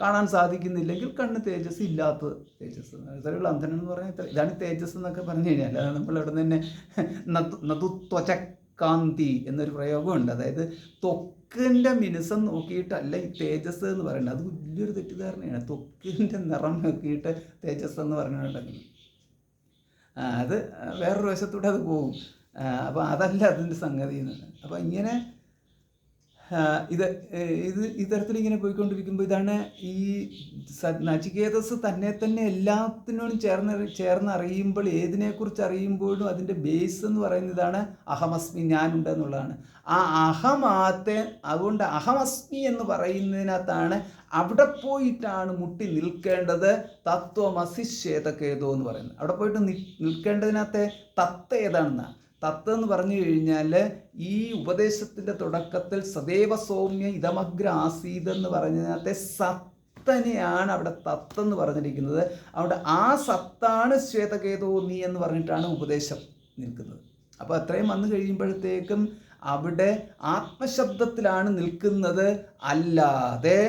കാണാൻ സാധിക്കുന്നില്ലെങ്കിൽ കണ്ണ് തേജസ് ഇല്ലാത്ത തേജസ്. അത്രയുള്ള അന്ധനം എന്ന് പറഞ്ഞാൽ ഇതാണ് തേജസ് എന്നൊക്കെ പറഞ്ഞു കഴിഞ്ഞാൽ. അല്ലാതെ നമ്മളിവിടെ തന്നെ നതുത്വചകാന്തി എന്നൊരു പ്രയോഗമുണ്ട്. അതായത് ത്വക്കിൻ്റെ മിനുസം നോക്കിയിട്ടല്ല ഈ തേജസ് എന്ന് പറയുന്നത്. അത് വലിയൊരു തെറ്റിദ്ധാരണയാണ്. ത്വക്കിൻ്റെ നിറം നോക്കിയിട്ട് തേജസ് എന്ന് പറഞ്ഞിട്ടുണ്ടെങ്കിൽ അത് വേറൊരു വശത്തൂടെ അത് പോകും. അപ്പോൾ അതല്ല അതിൻ്റെ സംഗതി. അപ്പോൾ ഇങ്ങനെ ഇത് ഇത്തരത്തിൽ ഇങ്ങനെ പോയിക്കൊണ്ടിരിക്കുമ്പോൾ ഇതാണ് ഈ നചികേതസ് തന്നെ തന്നെ എല്ലാത്തിനോടും ചേർന്ന് ഏതിനെക്കുറിച്ച് അറിയുമ്പോഴും അതിൻ്റെ ബേസ് എന്ന് പറയുന്നത് ഇതാണ് അഹമസ്മി, ഞാനുണ്ട് എന്നുള്ളതാണ്. ആ അതുകൊണ്ട് അഹമസ്മി എന്ന് പറയുന്നതിനകത്താണ് അവിടെ പോയിട്ടാണ് മുട്ടി നിൽക്കേണ്ടത്. തത്വമസി ശ്വേതകേതോ എന്ന് പറയുന്നത് അവിടെ പോയിട്ട് നിൽക്കേണ്ടതിനകത്തെ തത്വം ഏതാണെന്നാണ്. തത്വം എന്ന് പറഞ്ഞു കഴിഞ്ഞാൽ ഈ ഉപദേശത്തിൻ്റെ തുടക്കത്തിൽ സദൈവ സൗമ്യ ഇതമഗ്ര ആസീത് എന്ന് പറഞ്ഞതിനകത്തെ സത്തനെയാണ് അവിടെ തത്വം എന്ന് പറഞ്ഞിരിക്കുന്നത്. അവിടെ ആ സത്താണ് ശ്വേതകേതോ നീ എന്ന് പറഞ്ഞിട്ടാണ് ഉപദേശം നിൽക്കുന്നത്. അപ്പോൾ അത്രയും വന്നു കഴിയുമ്പോഴത്തേക്കും അവിടെ ആത്മശബ്ദത്തിലാണ് നിൽക്കുന്നത്, അല്ലാതെ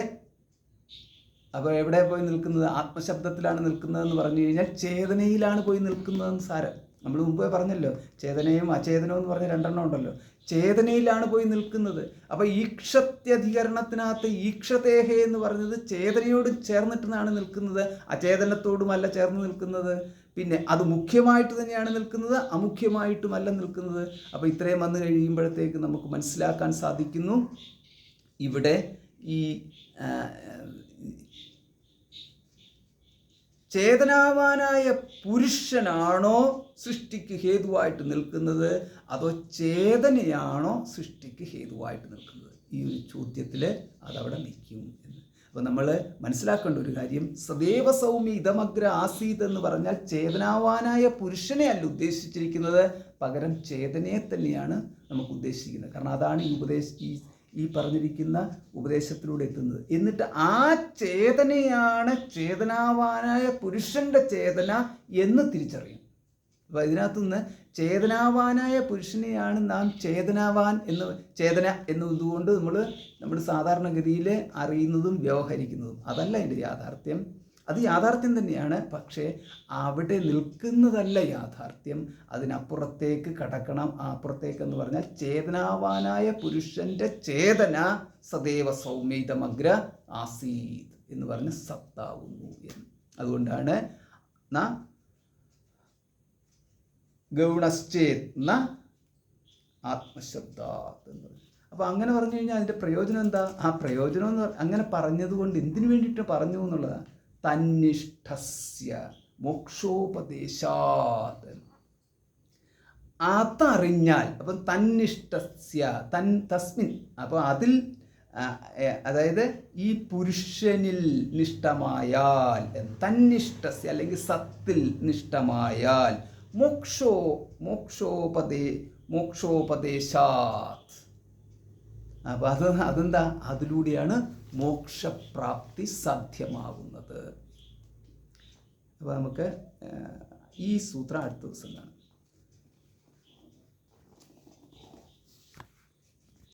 അപ്പോൾ എവിടെ പോയി നിൽക്കുന്നത്? ആത്മശബ്ദത്തിലാണ് നിൽക്കുന്നതെന്ന് പറഞ്ഞു കഴിഞ്ഞാൽ ചേതനയിലാണ് പോയി നിൽക്കുന്നതെന്ന് സാരം. നമ്മൾ മുമ്പേ പറഞ്ഞല്ലോ, ചേതനയും അചേതനവും എന്ന് പറഞ്ഞ രണ്ടെണ്ണം ഉണ്ടല്ലോ. ചേതനയിലാണ് പോയി നിൽക്കുന്നത്. അപ്പോൾ ഈക്ഷത്യധികരണത്തിനകത്ത് ഈക്ഷതേഹ എന്ന് പറഞ്ഞത് ചേതനയോട് ചേർന്നിട്ടാണ് നിൽക്കുന്നത്, അചേതനത്തോടുമല്ല ചേർന്ന് നിൽക്കുന്നത്. പിന്നെ അത് മുഖ്യമായിട്ട് തന്നെയാണ് നിൽക്കുന്നത്, അമുഖ്യമായിട്ടുമല്ല നിൽക്കുന്നത്. അപ്പോൾ ഇത്രയും വന്നു കഴിയുമ്പോഴത്തേക്ക് നമുക്ക് മനസ്സിലാക്കാൻ സാധിക്കുന്നു ഇവിടെ ഈ ചേതനാവാനായ പുരുഷനാണോ സൃഷ്ടിക്ക് ഹേതുവായിട്ട് നിൽക്കുന്നത്, അതോ ചേതനയാണോ സൃഷ്ടിക്ക് ഹേതുവായിട്ട് നിൽക്കുന്നത്? ഈ ഒരു ചോദ്യത്തിൽ അതവിടെ നിൽക്കും എന്ന്. അപ്പോൾ നമ്മൾ മനസ്സിലാക്കേണ്ട ഒരു കാര്യം, സദൈവ സൗമ്യ ഇതമഗ്ര ആസീത് എന്ന് പറഞ്ഞാൽ ചേതനാവാനായ പുരുഷനെ അല്ല ഉദ്ദേശിച്ചിരിക്കുന്നത്, പകരം ചേതനയെ തന്നെയാണ് നമുക്ക് ഉദ്ദേശിക്കുന്നത്. കാരണം അതാണ് ഈ പറഞ്ഞിരിക്കുന്ന ഉപദേശത്തിലൂടെ എത്തുന്നത്. എന്നിട്ട് ആ ചേതനയാണ് ചേതനാവാനായ പുരുഷൻ്റെ ചേതന എന്ന് തിരിച്ചറിയും. അപ്പോൾ ഇതിനകത്തുനിന്ന് ചേതനാവാനായ പുരുഷനെയാണ് നാം ചേതന എന്നതുകൊണ്ട് നമ്മൾ സാധാരണഗതിയിൽ അറിയുന്നതും വ്യവഹരിക്കുന്നതും. അതല്ല അതിൻ്റെ യാഥാർത്ഥ്യം. അത് യാഥാർത്ഥ്യം തന്നെയാണ്, പക്ഷേ അവിടെ നിൽക്കുന്നതല്ല യാഥാർത്ഥ്യം. അതിനപ്പുറത്തേക്ക് കടക്കണം. ആ അപ്പുറത്തേക്കെന്ന് പറഞ്ഞാൽ ചേതനാവാനായ പുരുഷൻ്റെ ചേതന സദൈവ സൗമ്യതമഗ്ര ആസീത് എന്ന് പറഞ്ഞ് സത്താവുന്നു എന്ന്. അതുകൊണ്ടാണ് ഗൗണശ്ചേത് ആത്മശബ്ദാത് എന്ന് പറയുന്നത്. അപ്പോൾ അങ്ങനെ പറഞ്ഞു കഴിഞ്ഞാൽ അതിൻ്റെ പ്രയോജനം എന്താ? ആ പ്രയോജനം എന്ന് അങ്ങനെ പറഞ്ഞതുകൊണ്ട് എന്തിനു വേണ്ടിയിട്ട് പറഞ്ഞു എന്നുള്ളതാണ്. തന്നിഷ്ഠസ്യ മോക്ഷോപദേശാത്, അതറിഞ്ഞാൽ. അപ്പം തന്നിഷ്ഠസ്യ തസ്മിൻ, അപ്പോൾ അതിൽ അതായത് ഈ പുരുഷനിൽ നിഷ്ഠമായാൽ, തന്നിഷ്ഠസ്യ അല്ലെങ്കിൽ സത്തിൽ നിഷ്ഠമായാൽ, മോക്ഷോപദേശാത്. അപ്പോൾ അതെന്താ? അതിലൂടെയാണ് മോക്ഷപ്രാപ്തി സാധ്യമാകുന്നത്. അപ്പോൾ നമുക്ക് ഈ സൂത്രം അടുത്ത ദിവസം കാണാം.